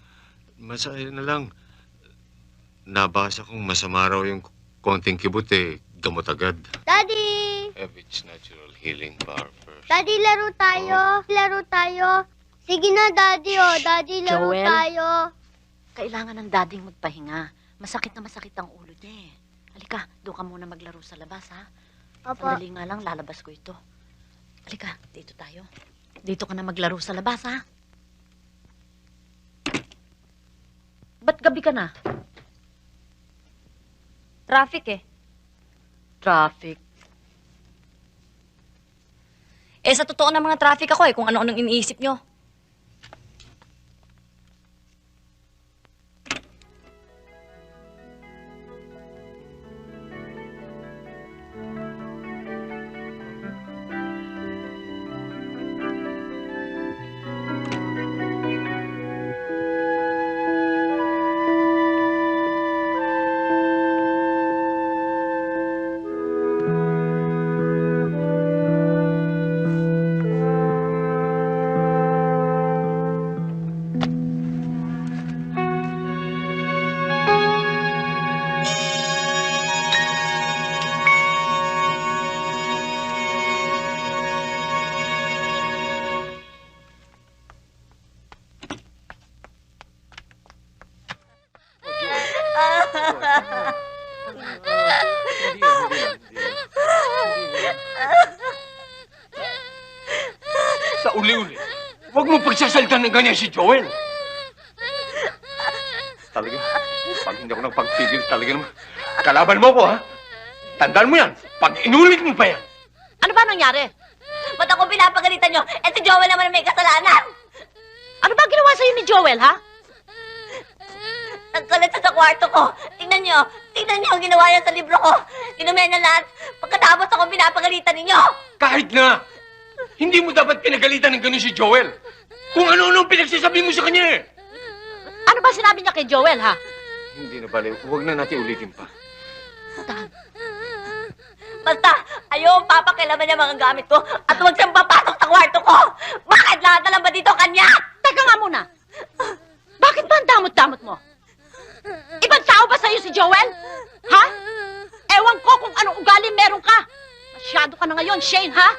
Masaya na lang. Nabasa kong masama raw yung konting kibot gamot agad. Daddy! Have its natural healing power first. Daddy, laro tayo. Laro tayo. Sige na, Daddy, oh. Daddy, laro Joel? tayo. Kailangan ng dading magpahinga. Masakit na masakit ang ulo niya eh. Halika, doon ka muna maglaro sa labas, ha? Opo. Sandali nga lang, lalabas ko ito. Halika, dito tayo. Dito ka na maglaro sa labas, ha? Ba't gabi ka na? Traffic eh. Traffic. Sa totoo na mga traffic ako kung ano-anong iniisip nyo. Sa uli-uli, huwag mo pagsasaltan ng ganyan si Joel. Talaga, pag hindi ako nagpagpigil, talaga naman. Kalaban mo ko, ha? Tandaan mo yan, pag inulit mo pa yan. Ano ba nangyari? Ba't ako pinapagalitan nyo? Si Joel naman may kasalanan! Ano ba ginawa sa'yo ni Joel, ha? Nagkalat siya sa kwarto ko. Tingnan nyo ang ginawa niya sa libro ko. Inumin niya lahat. Pagkatapos ako pinapagalitan ninyo. Kahit na, hindi mo dapat pinagalitan ng ganun si Joel. Kung ano-ano ang pinagsasabi mo sa kanya, Ano ba sinabi niya kay Joel, ha? Hindi na bali, huwag na natin ulitin pa. Basta, ayaw ang papakilaman niya mga gamit ko at huwag siyang papasok sa kwarto ko. Bakit lahat na lang ba dito kanya? Teka nga muna. Bakit ba ang damot-damot mo? Ibang tao ba sa'yo si Joel? Ha? Ewan ko kung anong ugali meron ka. Masyado ka na ngayon, Shane, ha?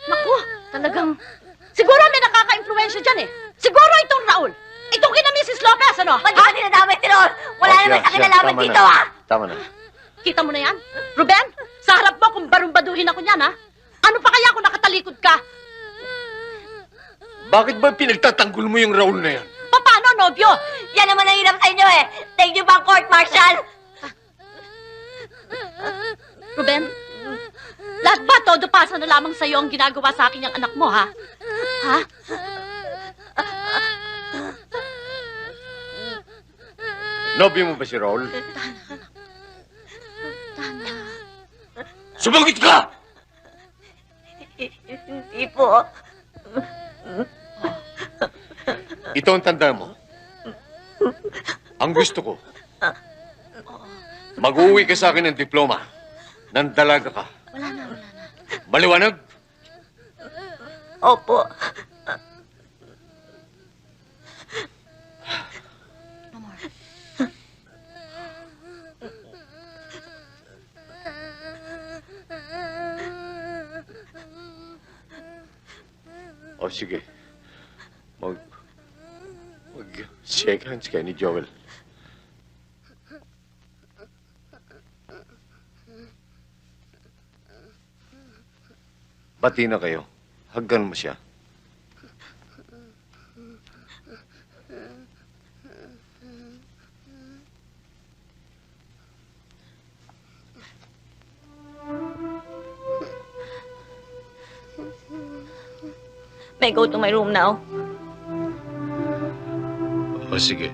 Naku, talagang... Siguro may nakaka-influensya dyan eh. Siguro itong Raul. Itong kina Mrs. Lopez, ano? Ba't ba dinadamay si Ron? Wala naman sa kinalaman dito, ha? Tama na. Kita mo na yan? Ruben, sa harap mo kung barumbaduhin ako niyan, ha? Ano pa kaya kung nakatalikod ka? Bakit ba pinagtatanggol mo yung Raul na yan? Paano, nobyo? Yan naman ang hirap sa inyo eh. Thank you ba, court martial? Ruben, lahat ba todo pasa na lamang sa'yo ang ginagawa sa akin yung anak mo, ha? Ha? Nobyo mo ba si Raul? Sumagot ka! Hindi po. Ito ang tanda mo. Ang gusto ko, mag-uwi ka sa akin ng diploma. Nang dalaga ka. Wala na. Maliwanag? Opo. No more. O sige. Shake hands kayo ni Joel. Bati na kayo. Haggan mo siya. May I go to my room now? O sige.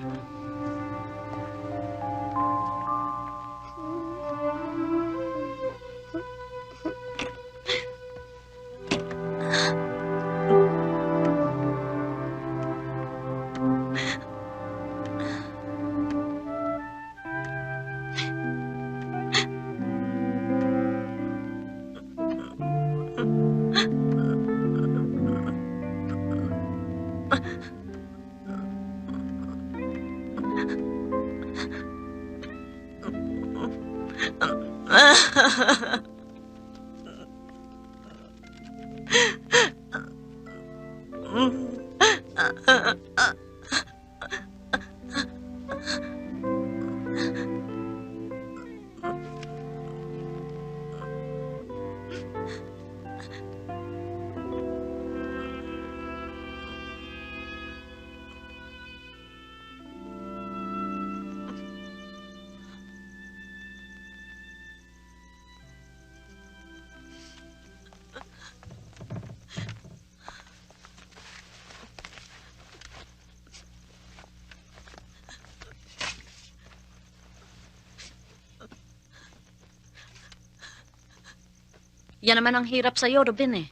Yan naman ang hirap sa'yo, Ruben eh.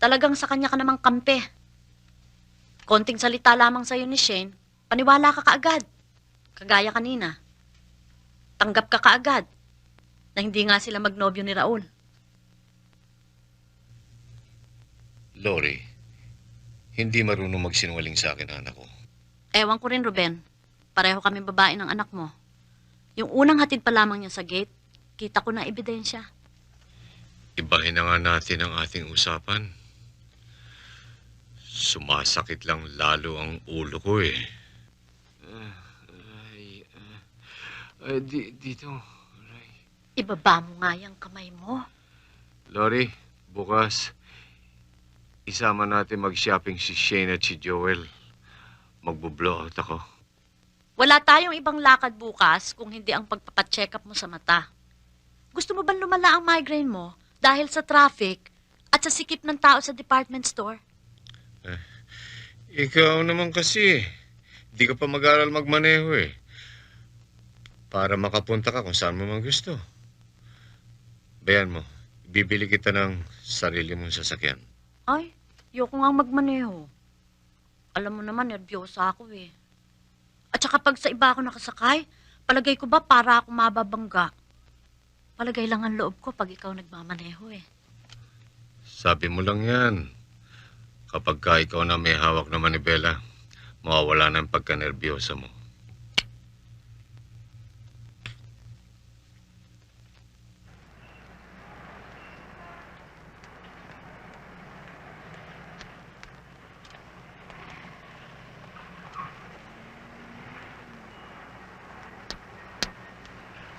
Talagang sa kanya ka namang kampe. Konting salita lamang sa'yo ni Shane, paniwala ka kaagad. Kagaya kanina. Tanggap ka kaagad na hindi nga sila magnobyo ni Raul. Lori, hindi marunong magsinungaling sa akin ang anak ko. Ewan ko rin, Ruben. Pareho kami babae ng anak mo. Yung unang hatid pa lamang niya sa gate, kita ko na ebidensya. Ibahin na nga natin ang ating usapan. Sumasakit lang lalo ang ulo ko eh. Dito. Aray. Ibaba mo nga yung kamay mo. Lori, bukas, isama natin mag-shopping si Shane at si Joel. Magbo-blow out ako. Wala tayong ibang lakad bukas kung hindi ang pagpapacheck up mo sa mata. Gusto mo bang lumala ang migraine mo dahil sa traffic at sa sikip ng tao sa department store? Ikaw naman kasi, di ka pa mag-aral magmaneho eh. Para makapunta ka kung saan mo man gusto. Bayan mo, bibili kita ng sarili mong sasakyan. Ay, ayoko nga magmaneho. Alam mo naman, nervyosa ako eh. At saka pag sa iba ako nakasakay, palagay ko ba para ako mababangga? Palagay lang ang loob ko pag ikaw nagmamaneho eh. Sabi mo lang yan. Kapag ka ikaw na may hawak na manibela, mawawala na ang pagka-nervyosa mo.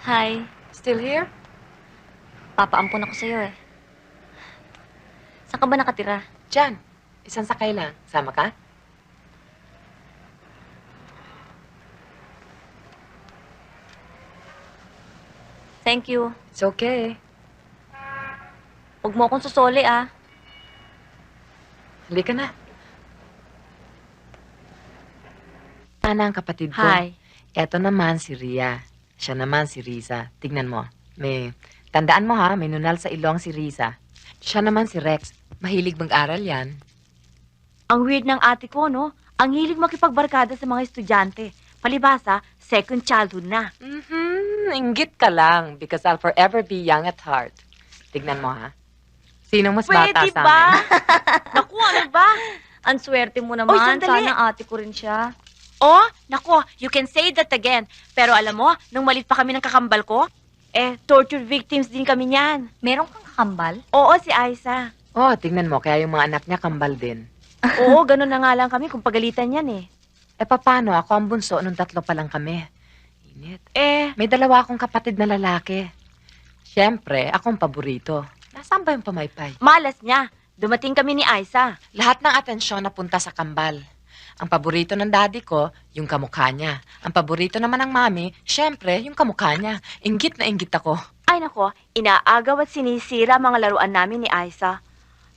Hi. Still here? Papaampun ako sa'yo eh. Saan ka ba nakatira? Diyan. Isang sakay lang. Sama ka? Thank you. It's okay. Huwag mo akong susoli ah. Halika na. Ana ang kapatid ko. Hi. Eto naman si Ria. Siya naman si Riza. Tignan mo. Tandaan mo ha, may nunal sa ilong si Riza. Siya naman si Rex. Mahilig mag-aral yan. Ang weird ng ate ko, no? Ang hilig makipagbarkada sa mga estudyante. Palibasa, second childhood na. Inggit ka lang because I'll forever be young at heart. Tignan mo ha. Sinong mas bata Pwede sa ba? amin? Naku, ano ba? Ang swerte mo naman. sandali. Sana ate ko rin siya. Oh, naku, you can say that again. Pero alam mo, nung malit pa kami ng kakambal ko, torture victims din kami niyan. Meron kang kakambal? Oo, si Aiza. Oh, tignan mo. Kaya yung mga anak niya kambal din. Oo, ganun na nga lang kami kung pagalitan yan eh. Paano? Ako ang bunso nung 3 pa lang kami. Init. May 2 akong kapatid na lalaki. Siyempre, akong paborito. Nasaan ba yung pamaypay? Malas niya. Dumating kami ni Aiza. Lahat ng atensyon napunta sa kambal. Ang paborito ng daddy ko, yung kamukha niya. Ang paborito naman ng mami, siyempre, yung kamukha niya. Inggit na inggit ako. Ay nako, inaagaw at sinisira mga laruan namin ni Aiza.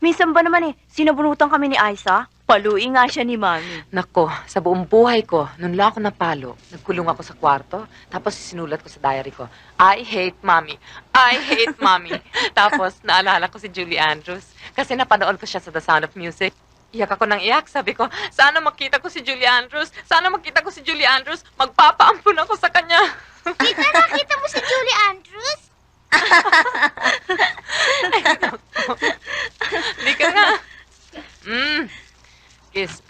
Minsan ba naman sinabunutan kami ni Aiza? Paluin nga siya ni Mami. Nako, sa buong buhay ko, nung lang ako napalo, nagkulong ako sa kwarto, tapos sinulat ko sa diary ko, I hate mommy. I hate mommy. Tapos naalala ko si Julie Andrews kasi napanood ko siya sa The Sound of Music. Iyak ako ng iyak. Sabi ko, sana makita ko si Julie Andrews. Sana makita ko si Julie Andrews. Magpapaampun ako sa kanya. Tita, nakita mo si Julie Andrews? Hindi ka nga. Kiss.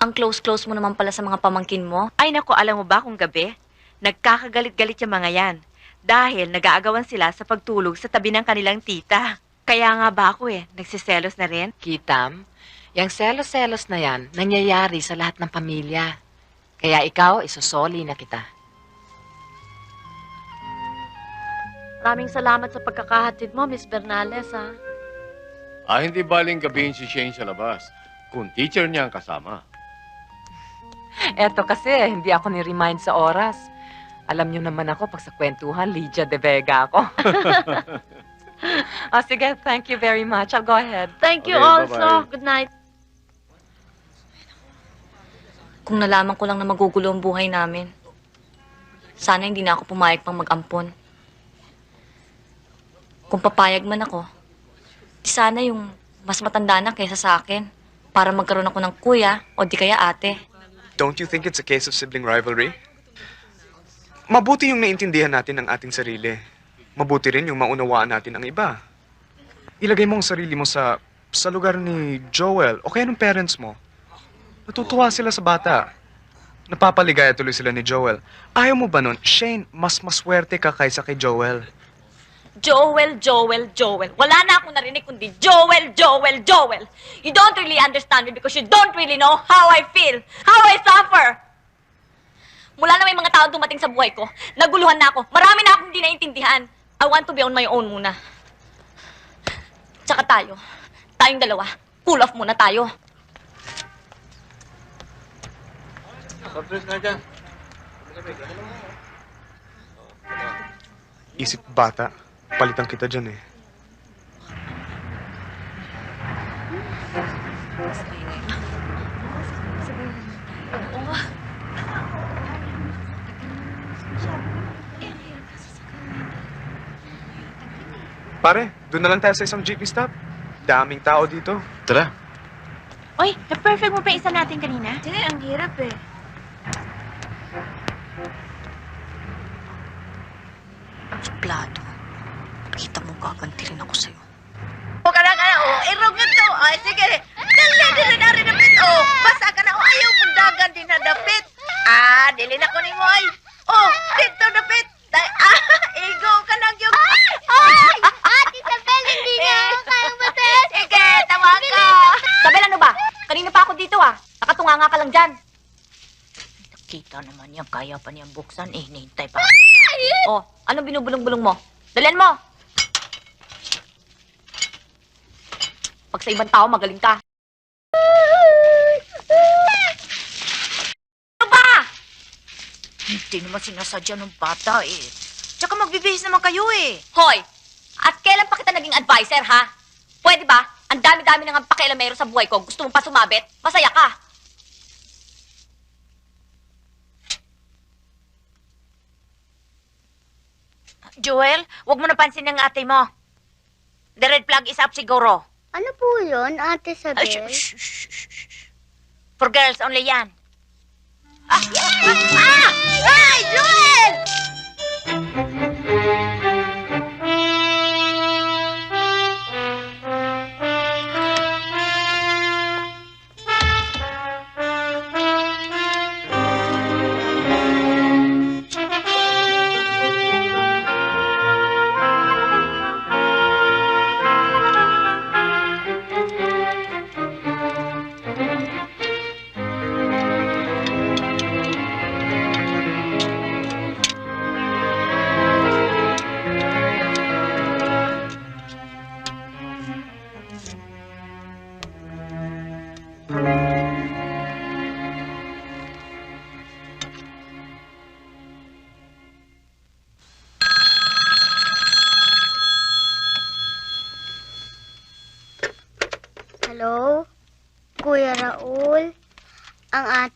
Ang close-close mo naman pala sa mga pamangkin mo. Ay nako, alam mo ba kung gabi? Nagkakagalit-galit yung mga yan. Dahil nag-aagawan sila sa pagtulog sa tabi ng kanilang tita. Kaya nga ba ako nagsiselos na rin? Kitam, yung selos-selos na yan, nangyayari sa lahat ng pamilya. Kaya ikaw, isusoli na kita. Maraming salamat sa pagkakahatid mo, Miss Bernales, ha? Hindi baling gabihin si Shane sa labas kung teacher niya ang kasama. Eto kasi, hindi ako ni-remind sa oras. Alam niyo naman ako, pag sa kwentuhan, Lydia de Vega ako. Sige, thank you very much. I'll go ahead. Thank you Okay, also. bye-bye. Good night. Kung nalaman ko lang na magugulo ang buhay namin, sana hindi na ako pumayag pang mag-ampon. Kung papayag man ako, di sana yung mas matanda na kaysa sa akin para magkaroon ako ng kuya o di kaya ate. Don't you think it's a case of sibling rivalry? Mabuti yung naintindihan natin ang ating sarili. Mabuti rin yung maunawaan natin ang iba. Ilagay mo ang sarili mo sa lugar ni Joel o kaya ng parents mo. Natutuwa sila sa bata. Napapaligaya tuloy sila ni Joel. Ayaw mo ba nun, Shane, mas maswerte ka kaysa kay Joel? Joel, Joel, Joel. Wala na akong narinig kundi Joel, Joel, Joel. You don't really understand me because you don't really know how I feel, how I suffer. Mula na may mga tao dumating sa buhay ko, naguluhan na ako. Marami na akong hindi naintindihan. I want to be on my own muna. Tsaka tayong dalawa, cool off muna tayo. Isip bata, palitan kita dyan eh. Pare, doon na lang tayo sa isang jeepney stop. Daming tao dito. Tara. Oy, na-perfect mo pa isa natin kanina? Hindi, ang hirap eh. Suplado. Kita mo gaganti rin ako sa'yo. O ka na, irog nito. Ay, sige. Dali, dili na rin dapit. Basa ka na. Ayaw pundagan din na dapit. Dili na ko ni mo ay. Dito dapit. Igo ka na yung... Ay! Ate Isabel, hindi na ako kayang mataas. Sige, tama ka. Sabel, ano ba? Kanina pa ako dito Nakatunganga ka lang dyan. Nakita naman niya, kaya pa niyang buksan. Nihintay pa. Ano binubulong-bulong mo? Dalian mo! Pag sa ibang tao, magaling ka. Ano ba? Hindi naman sinasadya ng bata Tsaka magbibihis naman kayo Hoy! At kailan pa kita naging advisor, ha? Pwede ba? Ang dami-dami nang pakialamero sa buhay ko. Gusto mo pa sumabit? Masaya ka. Joel, wag mo napansin ng ate mo. The red flag is up siguro. Ano po yun, Ate Isabel? For girls only yan. Ay, Joel!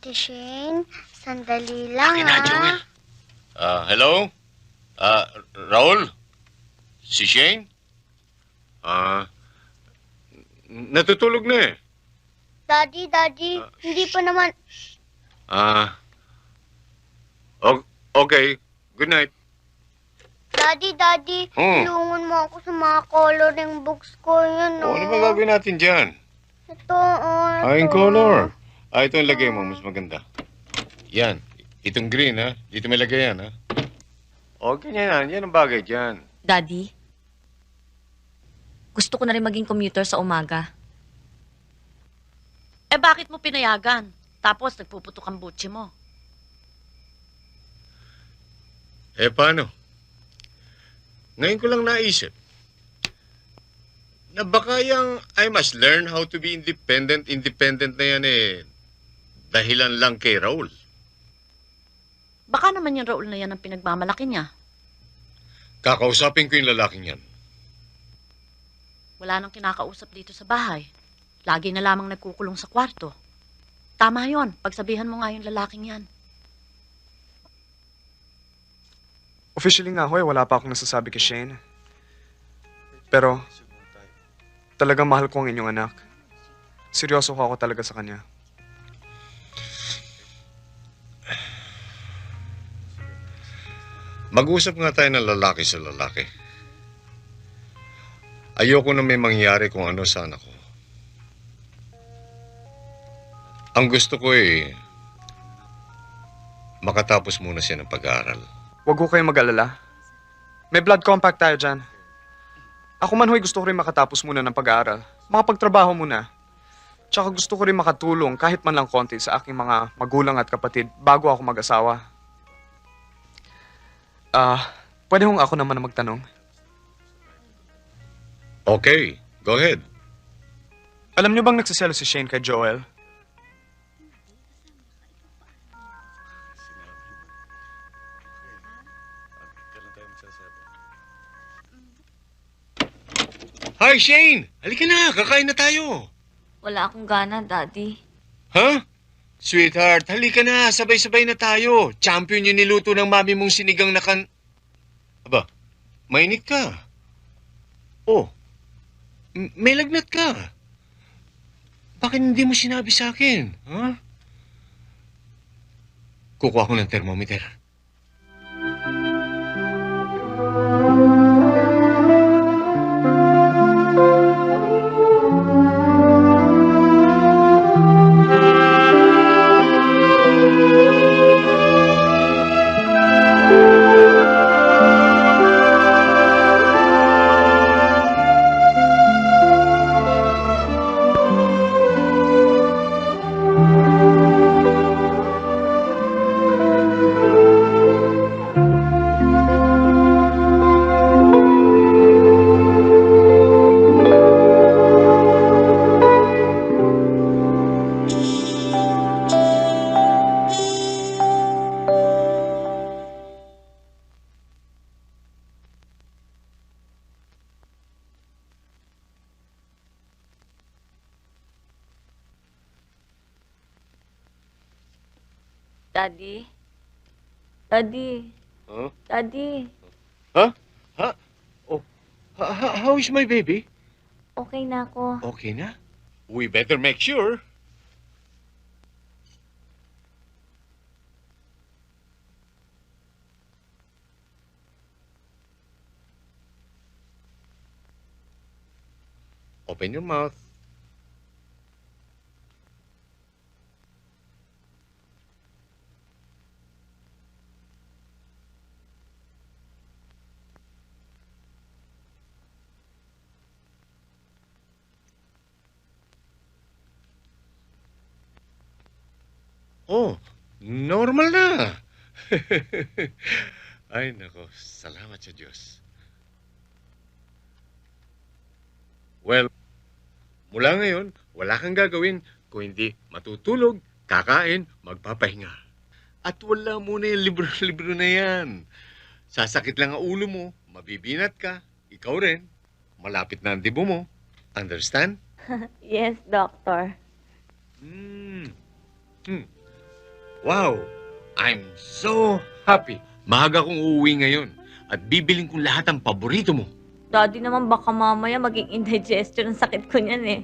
Ate Shane, sandali lang ah. Hello? Raul? Si Shane? Natutulog na eh. Daddy, hindi pa naman... Okay. Good night. Daddy, Hmm. tulungan mo ako sa mga coloring books ko. Yan Ano ba gagawin natin dyan? Ito, In color. Ito ang lagay mo. Mas maganda. Yan. Itong green, ha? Dito may lagay yan, ha? Okay yan. Yan ang bagay dyan. Daddy, gusto ko na rin maging commuter sa umaga. Eh bakit mo pinayagan? Tapos nagpuputok ang butsi mo. Paano? Ngayon ko lang naisip na baka yung I must learn how to be independent na yan dahilan lang kay Raul. Baka naman yung Raul na yan ang pinagmamalaki niya. Kakausapin ko yung lalaking yan. Wala nang kinakausap dito sa bahay. Lagi na lamang nagkukulong sa kwarto. Tama yon. Pagsabihan mo nga yung lalaking yan. Officially nga ho, wala pa akong nasasabi kay Shane. Pero, talagang mahal ko ang inyong anak. Seryoso ko ako talaga sa kanya. Mag-usap nga tayo ng lalaki sa lalaki. Ayoko na may mangyari kung ano sa anak ko. Ang gusto ko makatapos muna siya ng pag-aaral. Huwag ko kayong mag-alala. May blood compact tayo dyan. Ako man ho'y gusto ko rin makatapos muna ng pag-aaral. Makapagtrabaho muna. Tsaka gusto ko rin makatulong kahit man lang konti sa aking mga magulang at kapatid bago ako mag-asawa. Pwede hong ako naman na magtanong. Okay, go ahead. Alam niyo bang nagsaselo si Shane kay Joel? Hi, Shane! Halika na, kakain na tayo. Wala akong gana, Daddy. Ha? Sweetheart, halika na, sabay-sabay na tayo. Champion yung niluto ng mami mong sinigang na Aba, mainit ka. Oh, may lagnat ka. Bakit hindi mo sinabi sa akin? Ha? Kukuha ko ng thermometer. Daddy? Daddy? Huh? Daddy? Huh? Huh? Oh, how is my baby? Okay na ako. Okay na? We better make sure. Open your mouth. Oh, normal na. Ay, nako. Salamat sa Diyos. Well, mula ngayon, wala kang gagawin kung hindi matutulog, kakain, magpapahinga. At wala muna yung libro-libro na yan. Sasakit lang ang ulo mo, mabibinat ka, ikaw rin, malapit na ang dibo mo. Understand? Yes, Doctor. Wow! I'm so happy. Maaga kong uuwi ngayon at bibiling kong lahat ng paborito mo. Daddy naman baka mamaya maging indigestion ang sakit ko niyan eh.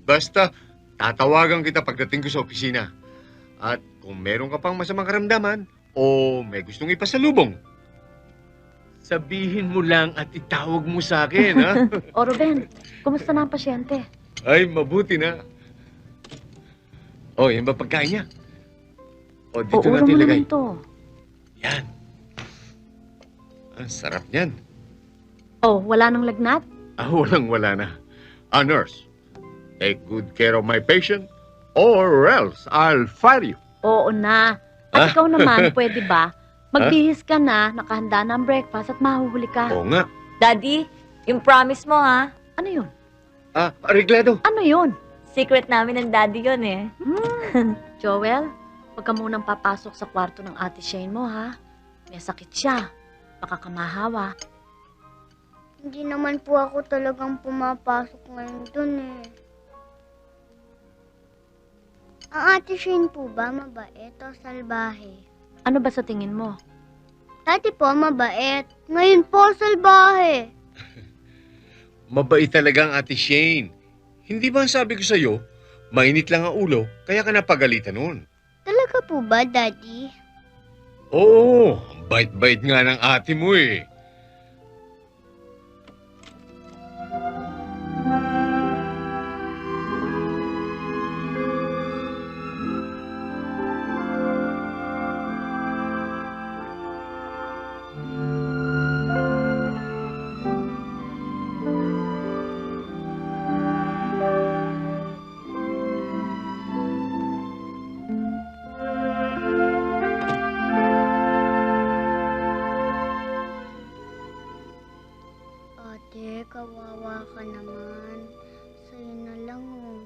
Basta, tatawagan kita pagdating ko sa opisina. At kung meron ka pang masamang karamdaman o may gustong ipasalubong, sabihin mo lang at itawag mo sa akin, ha? O Ruben, kumusta na ang pasyente? Ay, mabuti na. Oh, yan ba pagkain niya? O, dito Uuro natin mo ilagay. naman to. Yan. Ang sarap niyan. Oh, wala nang lagnat? Walang-wala na. Nurse, take good care of my patient or else I'll fire you. Oo na. At ikaw naman, pwede ba? Magbihis ka na, nakahanda na ang breakfast at mahuhuli ka. Oo nga. Daddy, yung promise mo ha, Ano yun? Ariglado. Ano yun? secret namin ng daddy yun eh. Joel, huwag ka munang papasok sa kwarto ng ate Shane mo, ha? May sakit siya. Baka kamahawa. Hindi naman po ako talagang pumapasok ngayon dun eh. Ang ate Shane po ba mabait o salbahe? Ano ba sa tingin mo? Dati po mabait. Ngayon po salbahe. Mabait talaga ang ate Shane. Hindi ba ang sabi ko sa'yo, mainit lang ang ulo, kaya ka napagalitan noon. Talaga po ba, Daddy? Oo, ang bait-bait nga ng ate mo eh. Ate, kawawa ka naman. Sa'yo na lang oh.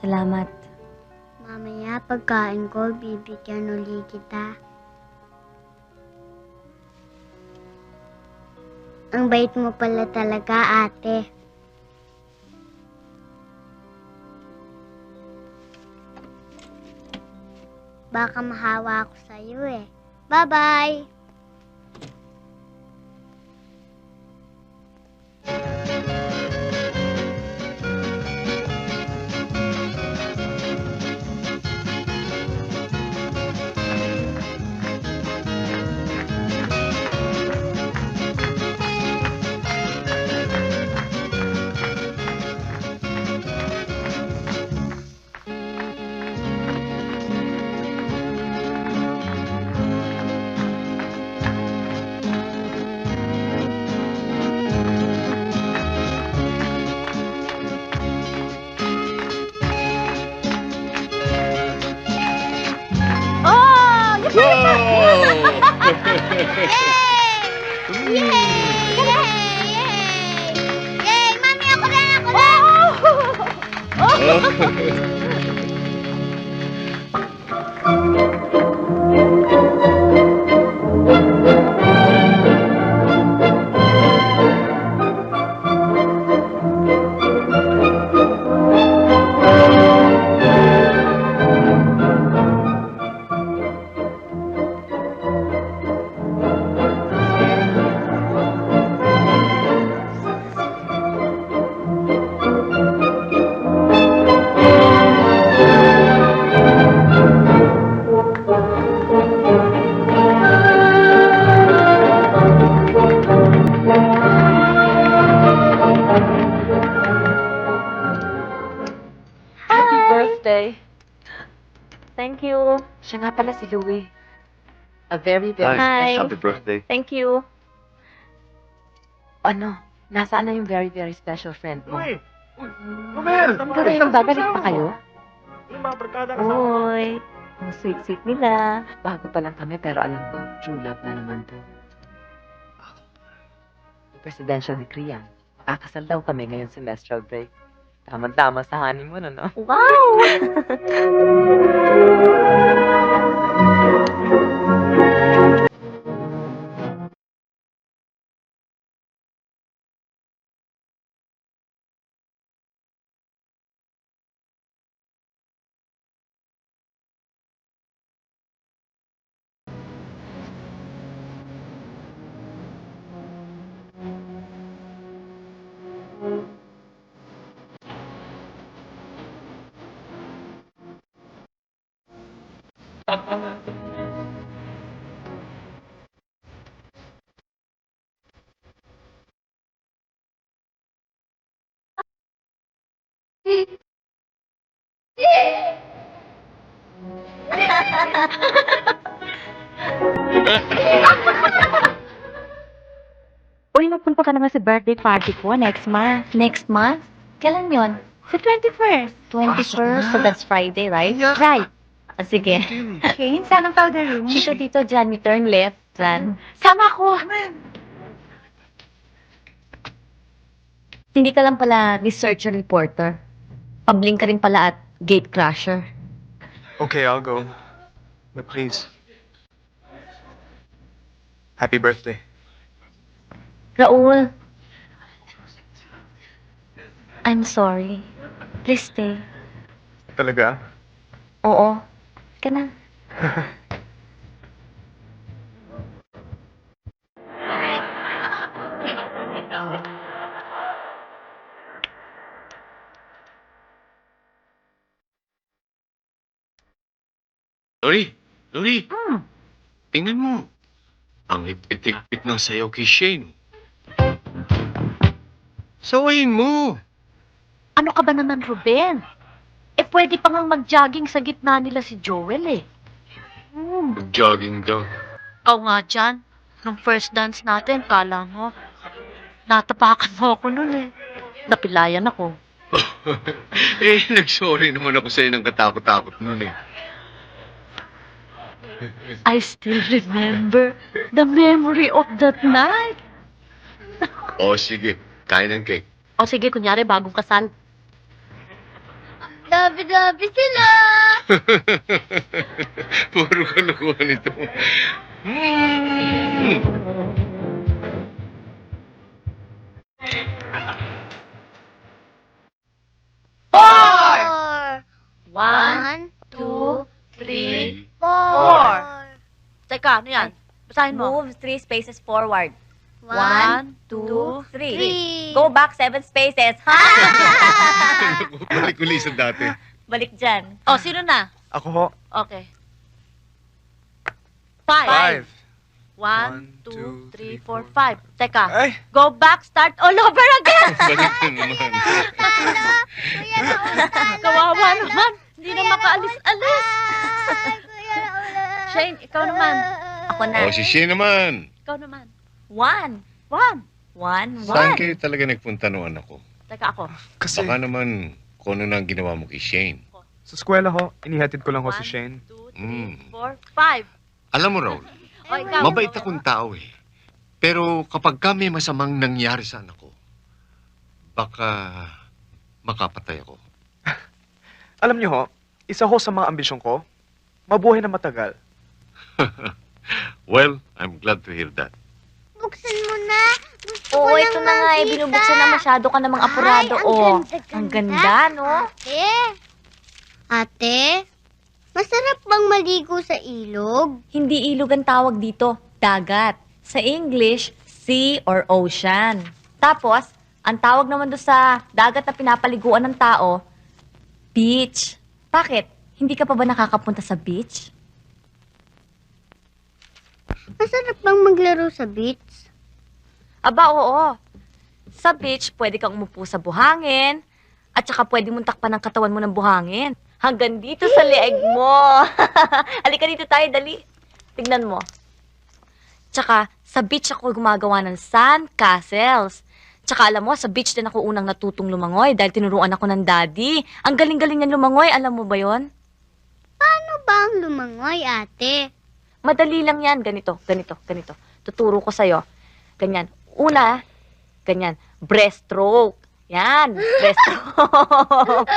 Salamat. Mamaya pagkain ko, bibigyan uli kita. Ang bait mo pala talaga, ate. Baka mahawa ako sa'yo eh. Bye-bye! Yay! Yay! Yay! Mami, ako rin! Ako rin! Happy birthday. Thank you. Siya nga pala si Louie. A very, very Hi. special. Happy birthday. Thank you. Ano? Nasaan na yung very, very special friend mo? Romel! Pero babalik pa kayo? Uy, ang sweet-sweet nila. Bago pa lang kami, pero alam ko, true love na naman to. May presidential decree yan. Makakasal daw kami ngayong semestral break. Tama-tama sa honeymoon, ano? Wow! Uy, magpunta ka naman sa birthday party ko next month. Next month? Kailan yon? Sa 21st. 21st? So that's Friday, right? Right. Ah, sige. Shane, saan ang powder room? Dito, dyan. You turn left. Dyan. Sama ko. Hindi ka lang pala researcher reporter. Pabling ka rin pala at gate crasher. Okay, I'll go. But please. Happy birthday. Raul. I'm sorry. Please stay. Talaga? Oo. Ka na. Lori, tingnan mo. Ang higpit-higpit ng sayaw kay Shane. Sawayin mo. Ano ka ba naman, Ruben? Eh, pwede pa ngang mag-jogging sa gitna nila si Joel eh. Jogging daw. Ikaw nga dyan. Nung first dance natin, kala mo, natapakan mo ako nun eh. Napilayan ako. Nag-sorry naman ako sa'yo ng katakot-takot nun eh. I still remember the memory of that night. O sige, kain ng cake. O sige, kunyari, bagong kasal. Dabi-dabi sila! Puro kalukuhan ito. Four! One, two, Three. four! Teka, ano yan? Basahin mo. Move 3 spaces forward. One, 2, 3. three. Go back 7 spaces. Ha? Balik uli sa dati. Balik dyan. O, sino na? Ako ho. Okay. Five. 5. One, 1, 2, 3, 2, 4, 5. Teka. Ay! Go back, start all over again. Balik na naman. Kuya Raul, Kawawa naman. Hindi na makaalis-alis. Kuya Raul. Shane, ikaw naman. Ako na. O si Shane naman. Ikaw naman. 1. One. 1, Saan 1. kayo talaga nagpunta nung anak ko? Teka ako. Kasi Baka naman kung ano na ang ginawa mo kay Shane. sa eskwela ho, inihatid ko lang ho si 1, Shane. 2, 3, 4, 5. Alam mo, Raul, O, ikaw. mabait akong tao eh. Pero kapag kami masamang nangyari sa anak ko, baka makapatay ako. Alam niyo ho, isa ho sa mga ambisyon ko, mabuhay na matagal. Well, I'm glad to hear that. Buksan mo na. Gusto Oo, ko lang ito na nga eh. makita. Binubuksan na masyado ka namang apurado. Ay, Oh, ganda-ganda. ang ganda, no? Ate? Ate? Masarap bang maligo sa ilog? Hindi ilog ang tawag dito. Dagat. Sa English, sea or ocean. Tapos, ang tawag naman doon sa dagat na pinapaliguan ng tao, beach. Bakit? Hindi ka pa ba nakakapunta sa beach? Masarap bang maglaro sa beach? Aba, oo. Sa beach, pwede kang umupo sa buhangin. At saka pwede mong takpan ng katawan mo ng buhangin. Hanggang dito sa leeg mo. Halika dito tayo, dali. Tignan mo. Tsaka, sa beach ako gumagawa ng sand castles. Tsaka alam mo, sa beach din ako unang natutong lumangoy dahil tinuruan ako ng daddy. Ang galing-galing niyan lumangoy, alam mo ba yon? Ano ba ang lumangoy, ate? Madali lang yan. Ganito, ganito, ganito. Tuturo ko sa'yo. Ganyan. Una, ganyan. Breaststroke. Yan. Breaststroke.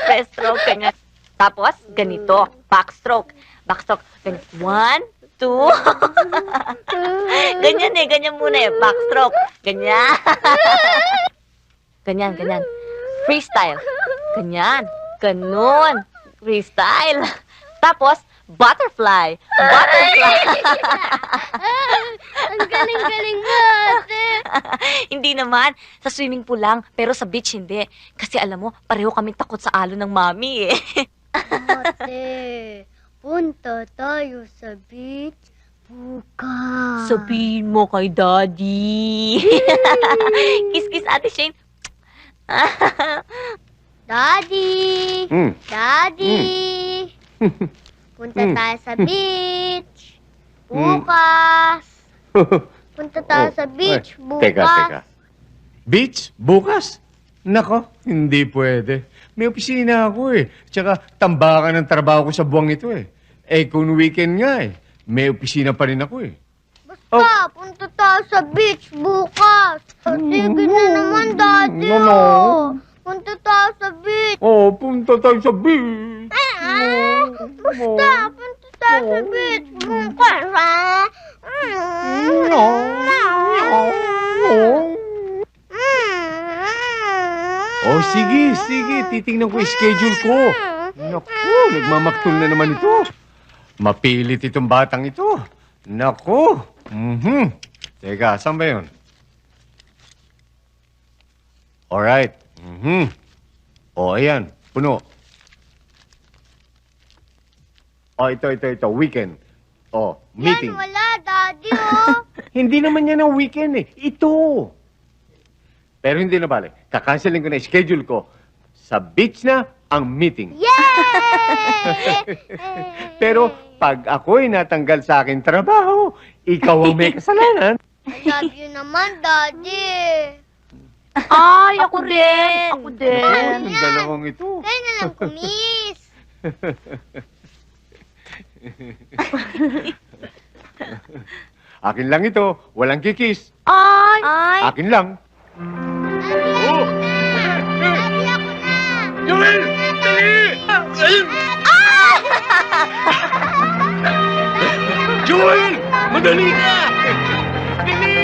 Breaststroke, ganyan. Tapos, ganito. Backstroke. Backstroke. Ganyan. 1, 2. Ganyan eh. Ganyan muna eh. Backstroke. Ganyan. Ganyan, ganyan. Freestyle. Ganyan. Ganun. Freestyle. Tapos, butterfly. Butterfly. Ang galing-galing mo, ate. Hindi naman. Sa swimming pool lang. Pero sa beach, hindi. Kasi alam mo, pareho kami takot sa alon ng mami eh. Ate, Punta tayo sa beach bukas. Sabihin mo kay Daddy. Kiss-kiss, Ate Shane. Daddy! Hmm. Daddy! Punta tayo sa beach bukas. Punta tayo sa beach bukas. Teka. Beach? Bukas? Nako, hindi pwede. May opisina ako eh. Tsaka tambakan ng trabaho ko sa buwang ito eh. Eh kung weekend nga eh, may opisina pa rin ako eh. Basta, punta tayo sa beach bukas. Sige na naman, Daddy. No. Punta tayo sa beach. Oh, punta tayo sa beach. Basta, punta tayo sa beach bukas, ha? Oh, sige. Titingnan ko yung schedule ko. Naku, nagmamaktol na naman ito. Mapilit itong batang ito. Naku. Teka, saan ba yun? Alright. Oh, ayan. Puno. Oh, ito. Weekend. Oh, meeting. Yan, wala, Daddy, oh. Hindi naman yan ang weekend eh. Ito. Pero hindi na bale. Kakancelin ko na yung schedule ko. Sa beach na ang meeting. Yay! Pero pag ako'y natanggal sa aking trabaho, ikaw ang may kasalanan. I love you naman, Daddy. Ay, ako din. Ako din. Ang dalawang ito. Kaya na lang kumis. Akin lang ito. Walang kikis. Ay. Akin lang. Daddy, ako na. Daddy, ako na. Joel! Dali! Joel! Madali na! Dali!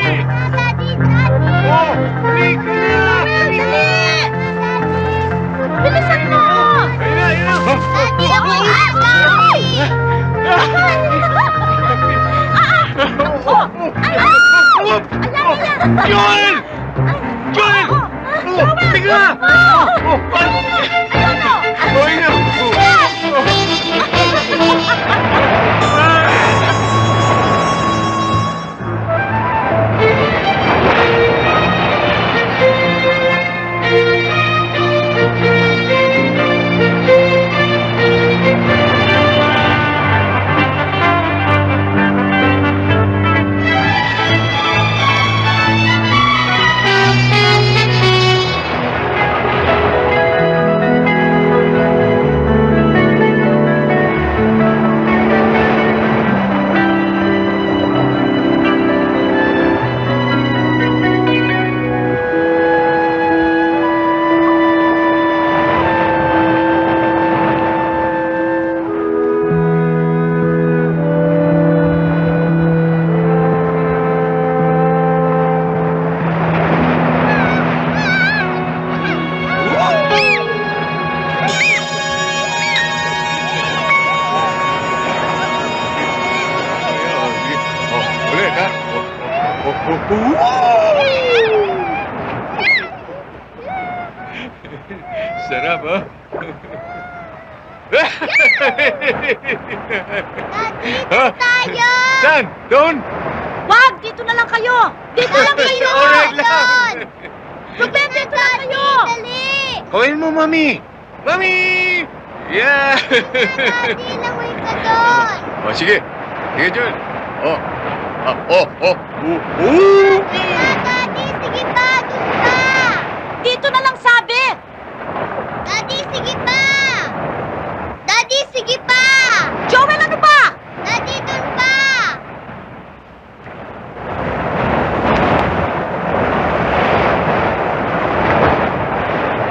Daddy, Daddy. Oh! Dali ka na! Bilisan mo! Ayun na! Daddy, ako na. Daddy! Joel! Joel! Tiga! Ayun na! Ulit, ha? Sarap, ha? Tayo! Saan? Doon? Wag, dito na lang kayo. Dito lang kayo. Alright lang. Ruben, dito lang kayo. Dali! Kawin mo, Mami! Mami! Yeah! Daddy, langoy ka doon. Oh, sige. Sige, Joel. Oh. Daddy, sige pa! Doon pa! Dito na lang sabi. Daddy, sige pa! Daddy, sige pa! Joel, ano ba? Daddy, doon pa!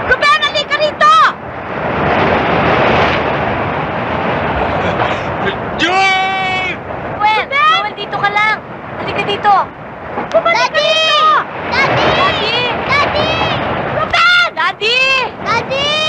Ruben, halika rito. Joel! Joel, dito ka lang. Halika dito. Daddy! Daddy! Daddy! Daddy! Daddy! Daddy!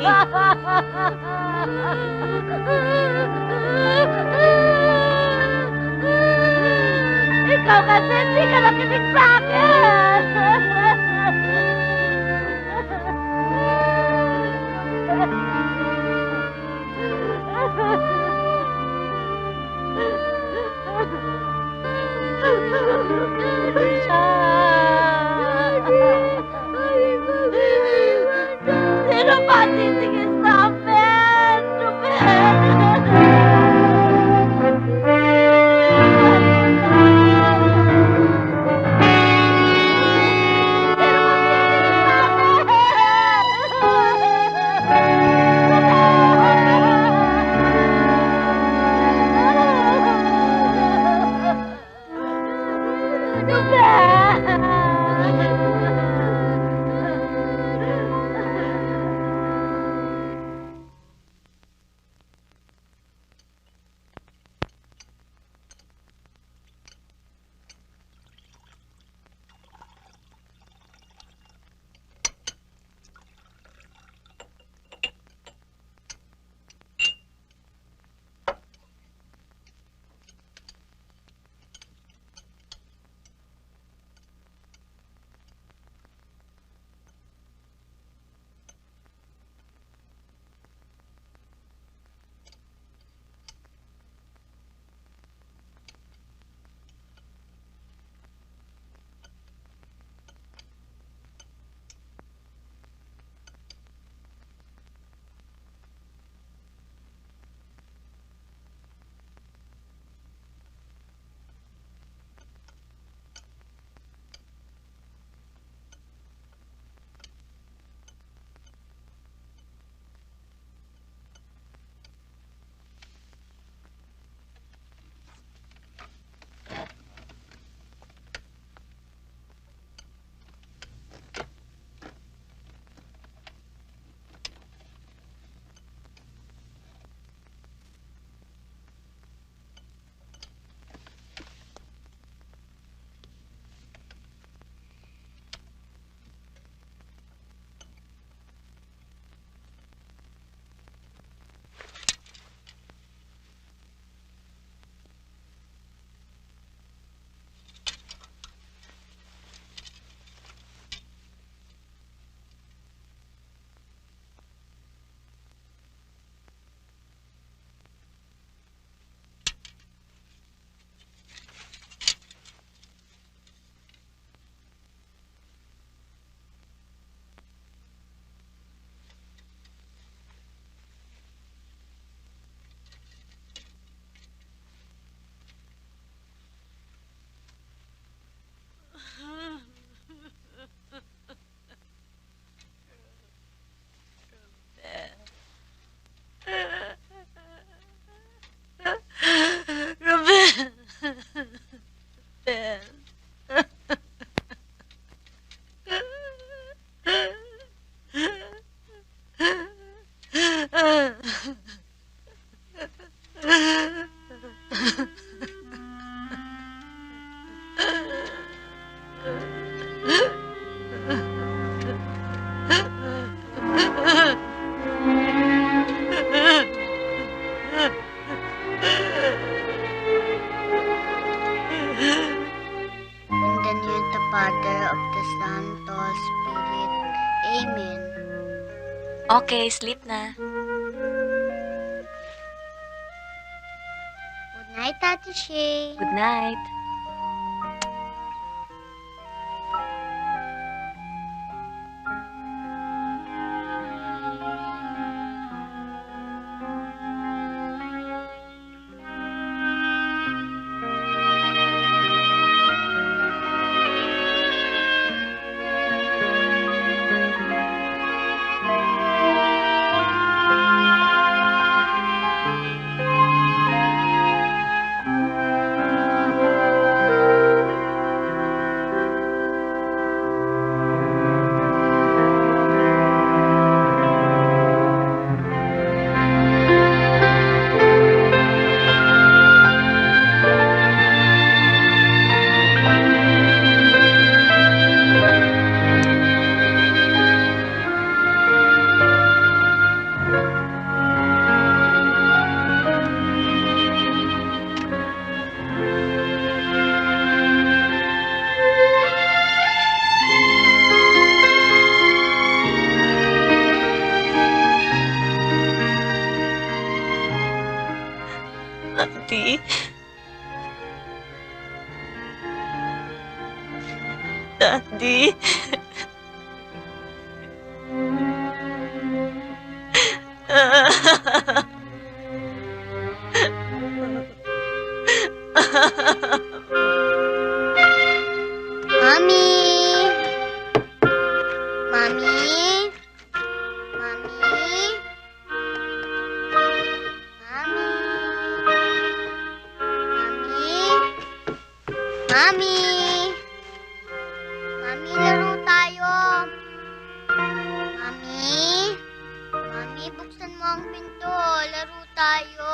Ikaw kasi hindi ka nakinig sa akin! Sino ba titingin sa amin? Okay, sleep na. Good night, Ate Shay. Good night. Daddy. Mami! Mami? Mami? Mami? Mami? Mami? Mami, laro tayo. Mami? Mami, buksan mo ang pinto. Laro tayo.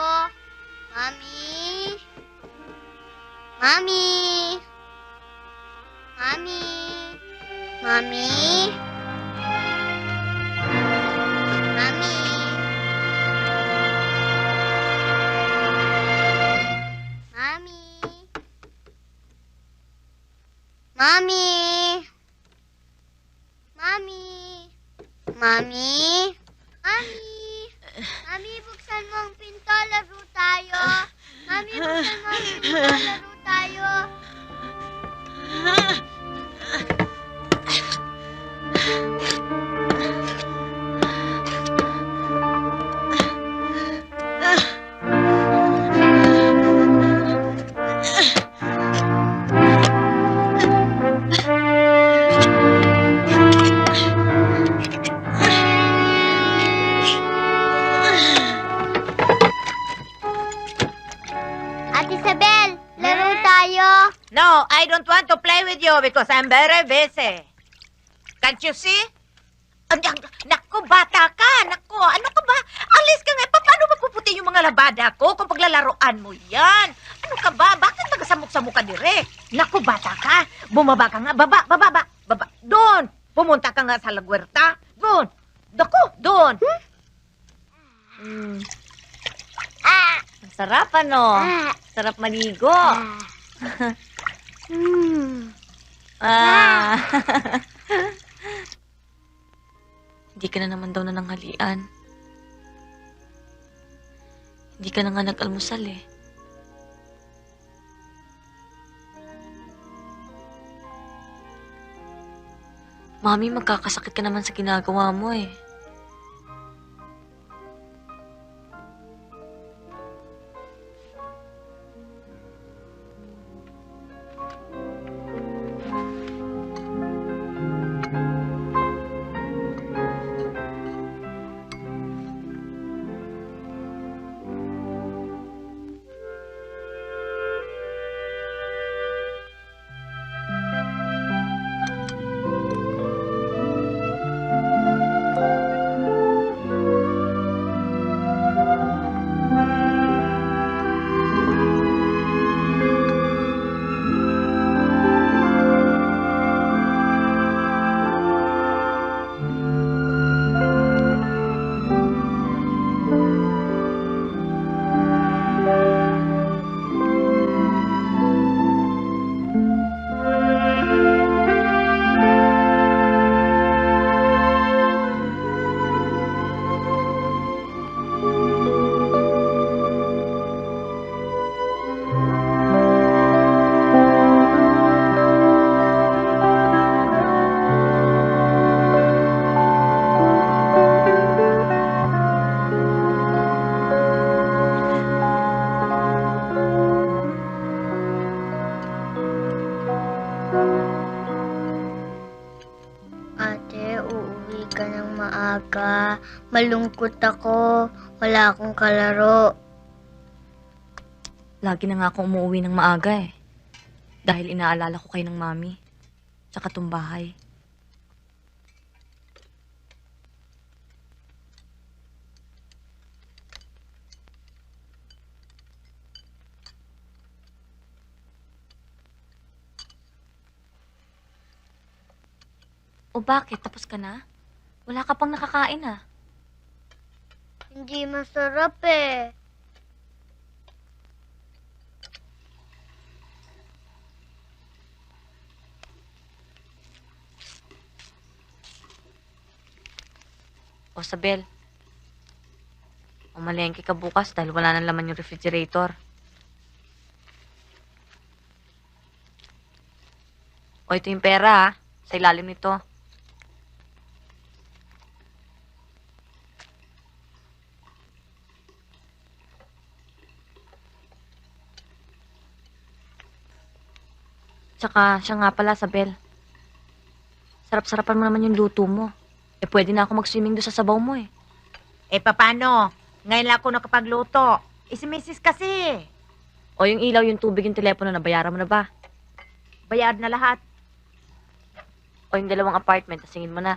Mami? Mami? Mami? Mami? Mami? Mami? Mami? Mami? Mami? Mami? Mami, buksan mo ang pinto. Laro tayo. Mami, buksan mo ang pinto. Laro tayo. Ate Isabel, laro tayo. No, I don't want to play with you because I'm very busy. Can't you see? Naku, bata ka! Naku, ano ka ba? Alis ka nga. Paano mapuputi yung mga labada ko kung paglalaroan mo yan? Ano ka ba? Bakit magasamok-samok ka dire? Naku, bata ka. Bumaba ka nga. Baba. Doon. Pumunta ka nga sa lagwerta. Doon. Naku, doon. Ang sarap, ano? Sarap maligo. Ah. Hindi ka na naman daw nananghalian. Hindi ka na nga nag-almusal eh. Mami, magkakasakit ka naman sa ginagawa mo eh. Ate, uuwi ka ng maaga. Malungkot ako. Wala akong kalaro. Lagi na nga akong umuwi ng maaga eh. Dahil inaalala ko kayo ng mami. Tsaka tong bahay. O bakit? Tapos ka na? Wala ka pang nakakain ah. Hindi masarap eh. O Sabel, umalengke ka bukas dahil wala nang laman yung refrigerator. O ito yung pera ah. Sa ilalim nito. Tsaka, siya nga pala, Sabel. Sarap-sarapan mo naman yung luto mo. Eh, pwede na ako mag-swimming doon sa sabaw mo eh. Eh, paano? Ngayon lang ako nakapagluto. Eh, si Mrs. kasi. O yung ilaw, yung tubig, yung telepono, nabayaran mo na ba? Bayad na lahat. O yung 2 apartment, tasingin mo na.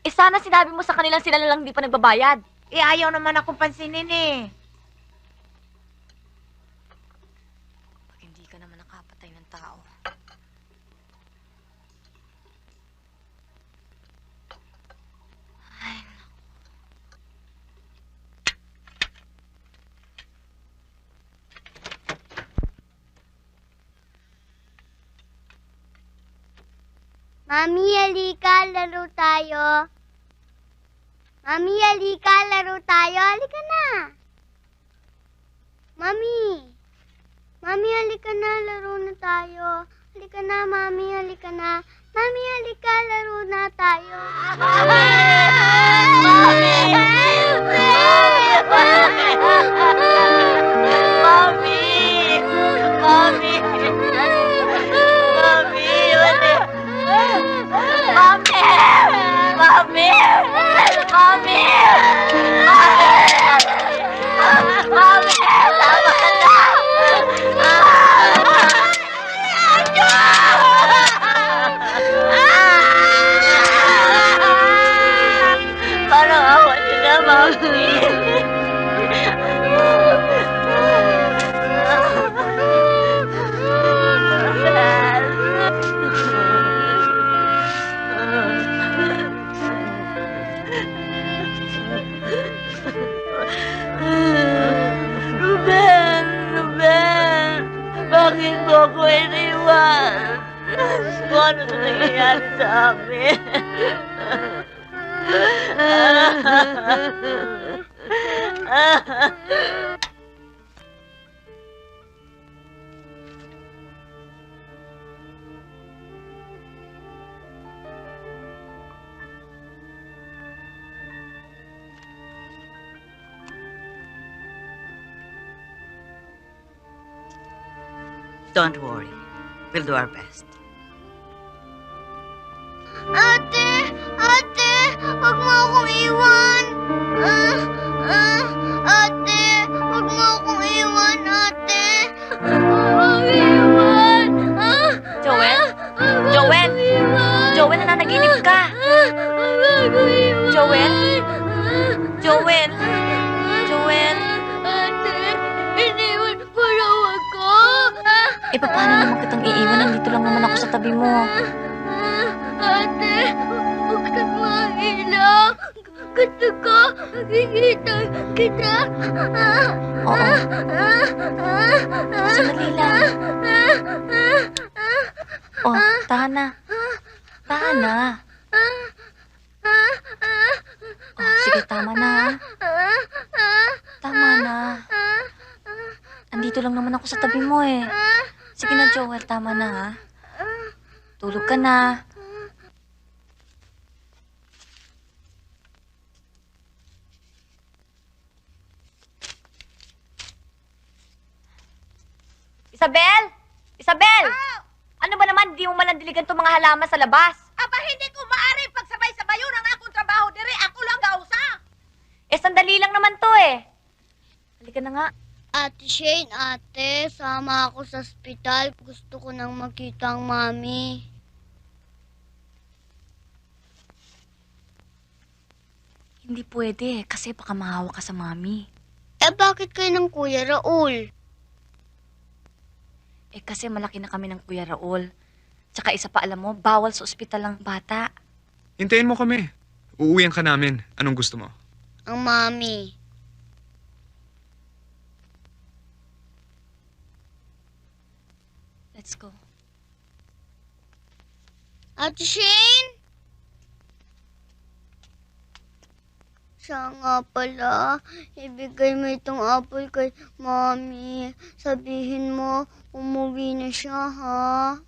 Eh, sana sinabi mo sa kanilang sila na lang di pa nagbabayad. Eh, ayaw naman akong pansinin eh. Pag hindi ka naman nakapatay ng tao. Mami, halika, laro tayo. Mami, halika, laro tayo. Halika na. Mami. Mami, halika na, laro na tayo. Halika na, Mami, halika na. Mami, halika, laro na tayo. Bakit mo ako iniwan? Kung ano na nangyayari sa amin? Don't worry. We'll do our best. Ate! Ate! Huwag mo akong iwan! Ate! Huwag mo akong iwan, ate! Huwag mo akong iwan! Joel? Huwag mo Joel? akong iwan! Joel, nananaginip ka! Huwag mo akong iwan! Joel? Joel? Joel? Ate! Iniwan mo raw ako! Eh, paano naman kitang iiwan? Nandito lang naman ako sa tabi mo. Ate, buksan mo ang ilaw. Gusto ko makikita kita. Oo. Sandali lang. Oh, tahan na. Tahan na. Oh, sige, tama na. Tama na. Andito lang naman ako sa tabi mo eh. Sige na, Joel. Tama na, ha? Tulog ka na. Isabel! Isabel! Ano ba naman, di mo malandiligan itong mga halaman sa labas? Aba, hindi ko maaari pagsabay-sabayon ang akong trabaho dire. Ako lang gausa. Eh, sandali lang naman to eh. Halika na nga. Ate Shane, ate, sama ako sa ospital. Gusto ko nang makita ang mami. Hindi pwede kasi baka mahawa ka sa mami. Eh, bakit kayo ng Kuya Raul? Eh, kasi malaki na kami ng Kuya Raul. Tsaka isa pa, alam mo, bawal sa ospital ang bata. Hintayin mo kami. Uuwihan ka namin. Anong gusto mo? Ang mami. Let's go. Ate Shane? Siya nga pala, ibigay mo itong apple kay Mommy. Sabihin mo, umuwi na siya, ha?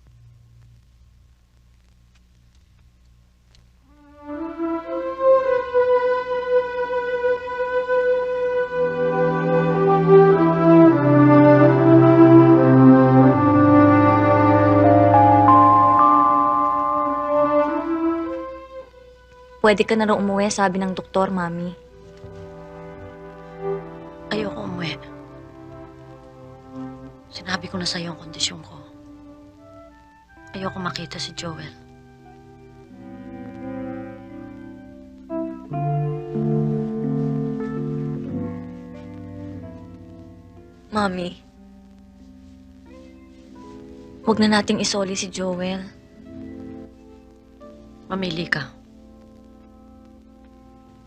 Pwede ka na rin umuwi, sabi ng doktor, Mami. Ayoko umuwi. Sinabi ko na sa'yo ang kondisyon ko. Ayoko makita si Joel. Mami, huwag na nating isoli si Joel. Mamili ka.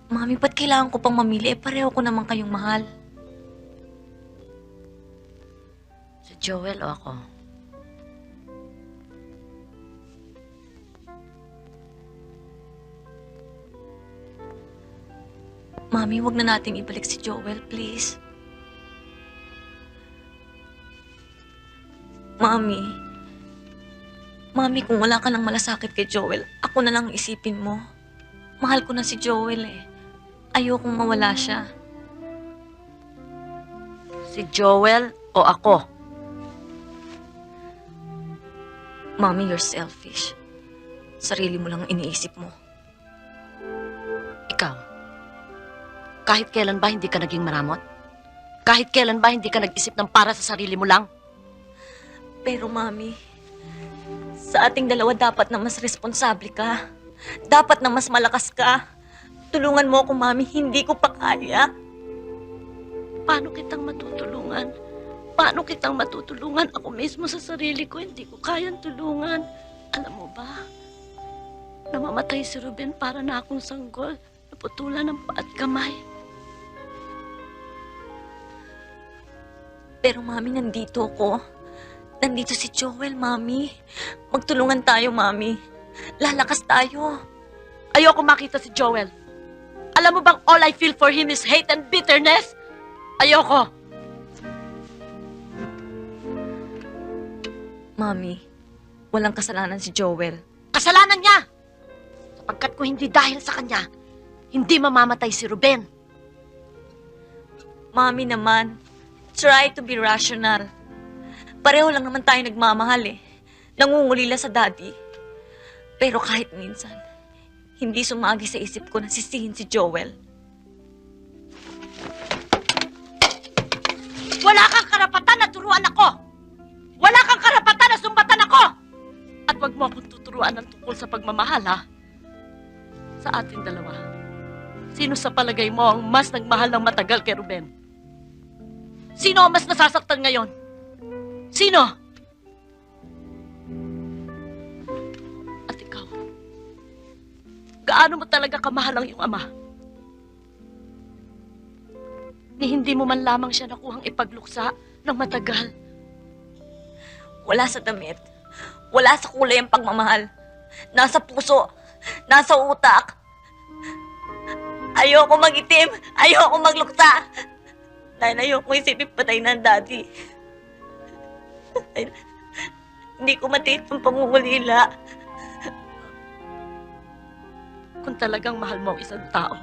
Mami, ba't kailangan ko pang mamili? Pareho ko naman kayong mahal. Si Joel o ako? Mami, huwag na nating ibalik si Joel, please. Mami. Mami, kung wala ka nang malasakit kay Joel, ako na lang isipin mo. Mahal ko na si Joel eh. Ayokong mawala siya. Si Joel o ako? Mami, you're selfish. Sarili mo lang ang iniisip mo. Ikaw? Kahit kailan ba hindi ka naging maramot? Kahit kailan ba hindi ka nag-isip ng para sa sarili mo lang? Pero Mami, sa ating dalawa dapat na mas responsable ka. Dapat na mas malakas ka. Tulungan mo ako, Mami. Hindi ko pa kaya. Paano kitang matutulungan? Paano kitang matutulungan? Ako mismo sa sarili ko, hindi ko kayang tulungan. Alam mo ba? Namamatay si Ruben para na akong sanggol. Naputulan ng paa at kamay. Pero Mami, nandito ako. Nandito si Joel, Mami. Magtulungan tayo, Mami. Lalakas tayo. Ayoko makita si Joel. Alam mo bang all I feel for him is hate and bitterness? Ayoko. Mami, walang kasalanan si Joel. Kasalanan niya! Sapagkat kung hindi dahil sa kanya, hindi mamamatay si Ruben. Mami naman, try to be rational. Pareho lang naman tayo nagmamahal eh. Nangungulila sa daddy. Pero kahit minsan, hindi sumagi sa isip ko na sisihin si Joel. Wala kang karapatan na turuan ako! Wala kang karapatan na sumbatan ako! At wag mo akong tuturuan ng tungkol sa pagmamahal, ha? Sa ating dalawa, sino sa palagay mo ang mas nagmahal ng matagal kay Ruben? Sino ang mas nasasaktan ngayon? Sino? At ikaw, gaano mo talaga kamahal ang iyong ama? Ni hindi mo man lamang siya nakuhang ipagluksa ng matagal. Wala sa damit. Wala sa kulay ang pagmamahal. Nasa puso. Nasa utak. Ayoko mag-itim. Ayoko magluksa. Dahil ayoko isipin patay ng daddy. Dahil hindi ko matiit ang pangungulila. Kung talagang mahal mo ang isang tao,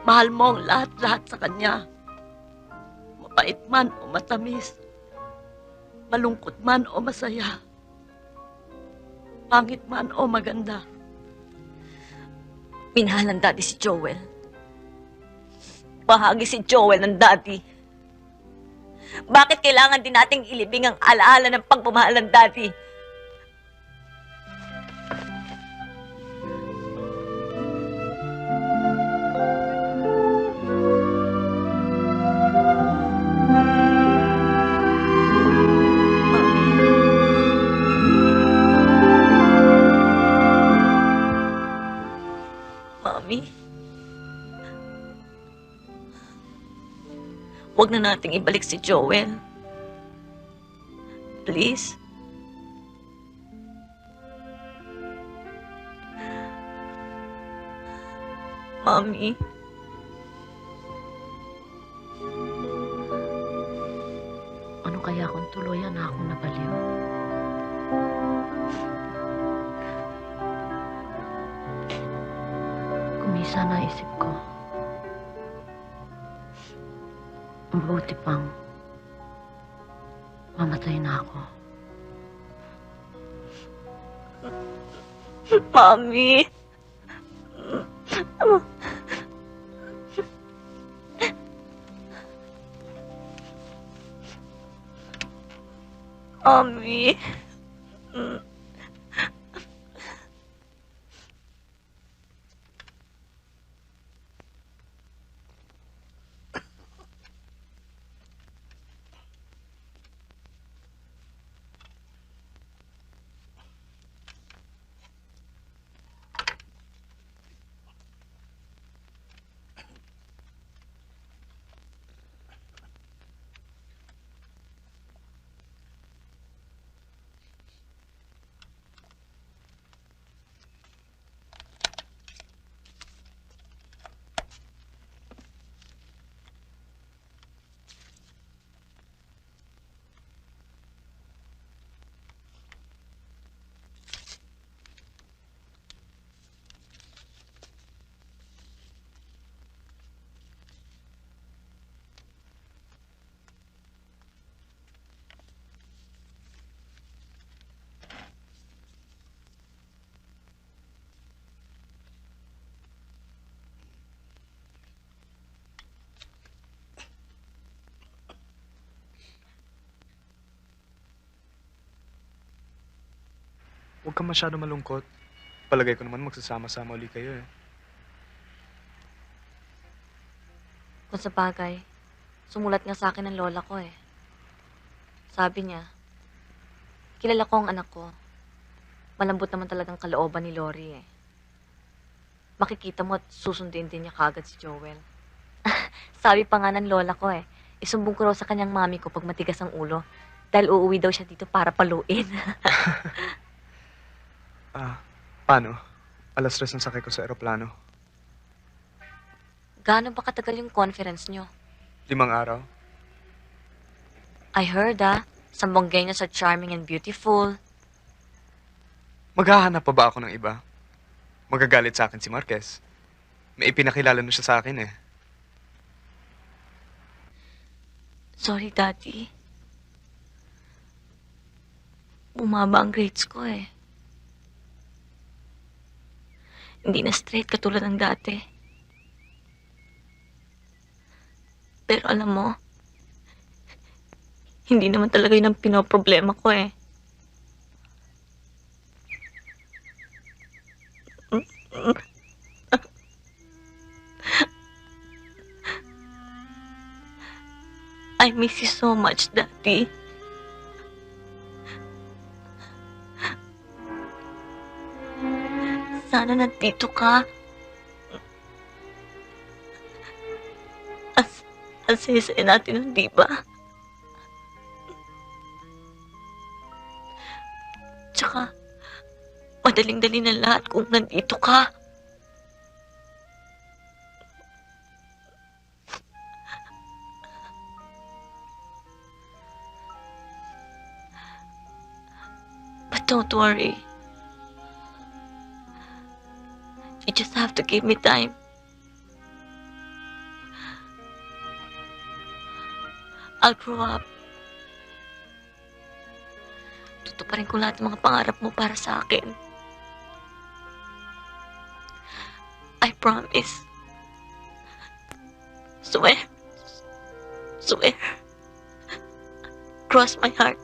mahal mo ang lahat-lahat sa kanya. Mapait man o matamis, malungkot man o masaya, pangit man o maganda. Minahal ng daddy si Joel. Bahagi si Joel ng daddy. Bakit kailangan din nating ilibing ang alaala ng pagmamahal ng daddy? Mami? Huwag na nating ibalik si Joel. Please? Mami? kaya kung tuluyan na akong nabaliw. Kumisa na isip ko. Mabuti pang mamatay na ako. Mommy. Mommy. Huwag kang masyado malungkot. Palagay ko naman magsasama-sama uli kayo eh. Kung sa bagay, sumulat nga sa akin ng lola ko eh. Sabi niya, kilala ko ang anak ko. Malambot naman talagang kalooban ni Lori eh. Makikita mo at susundin din niya kagad si Joel. Sabi pa nga ng lola ko eh, isumbong ko raw sa kanyang mami ko pag matigas ang ulo dahil uuwi daw siya dito para paluin. Paano? Alas 3 ang sakay ko sa aeroplano. Gaano ba katagal yung conference niyo? 5 araw. I heard sambonggay niya sa charming and beautiful. Maghahanap pa ba ako ng iba? Magagalit sa akin si Marquez. May ipinakilala na siya sa akin eh. Sorry, Daddy. Bumaba ang grades ko eh. Hindi na straight katulad ng dati. Pero alam mo, hindi naman talaga yun ang pinoproblema ko eh. I miss you so much, Daddy. Sana nandito ka. Ang saya-saya natin nun, di ba? Tsaka, madaling-dali na lahat kung nandito ka. But don't worry. You just have to give me time. I'll grow up. Tutuparin ko lahat ng mga pangarap mo para sa akin. I promise. Swear. Swear. Cross my heart.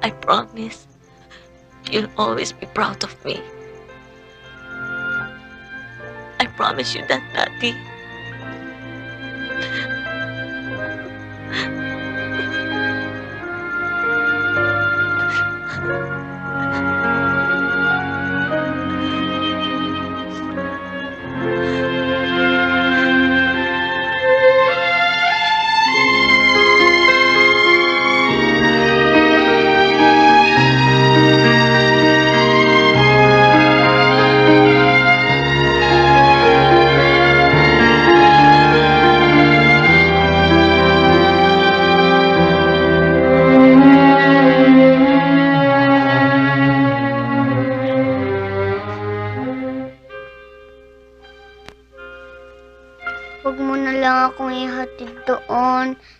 I promise. You'll always be proud of me. I promise you that, Daddy.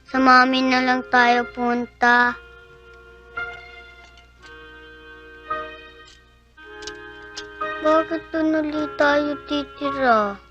Sa mami na lang tayo punta. Bakit doon ulit tayo titira?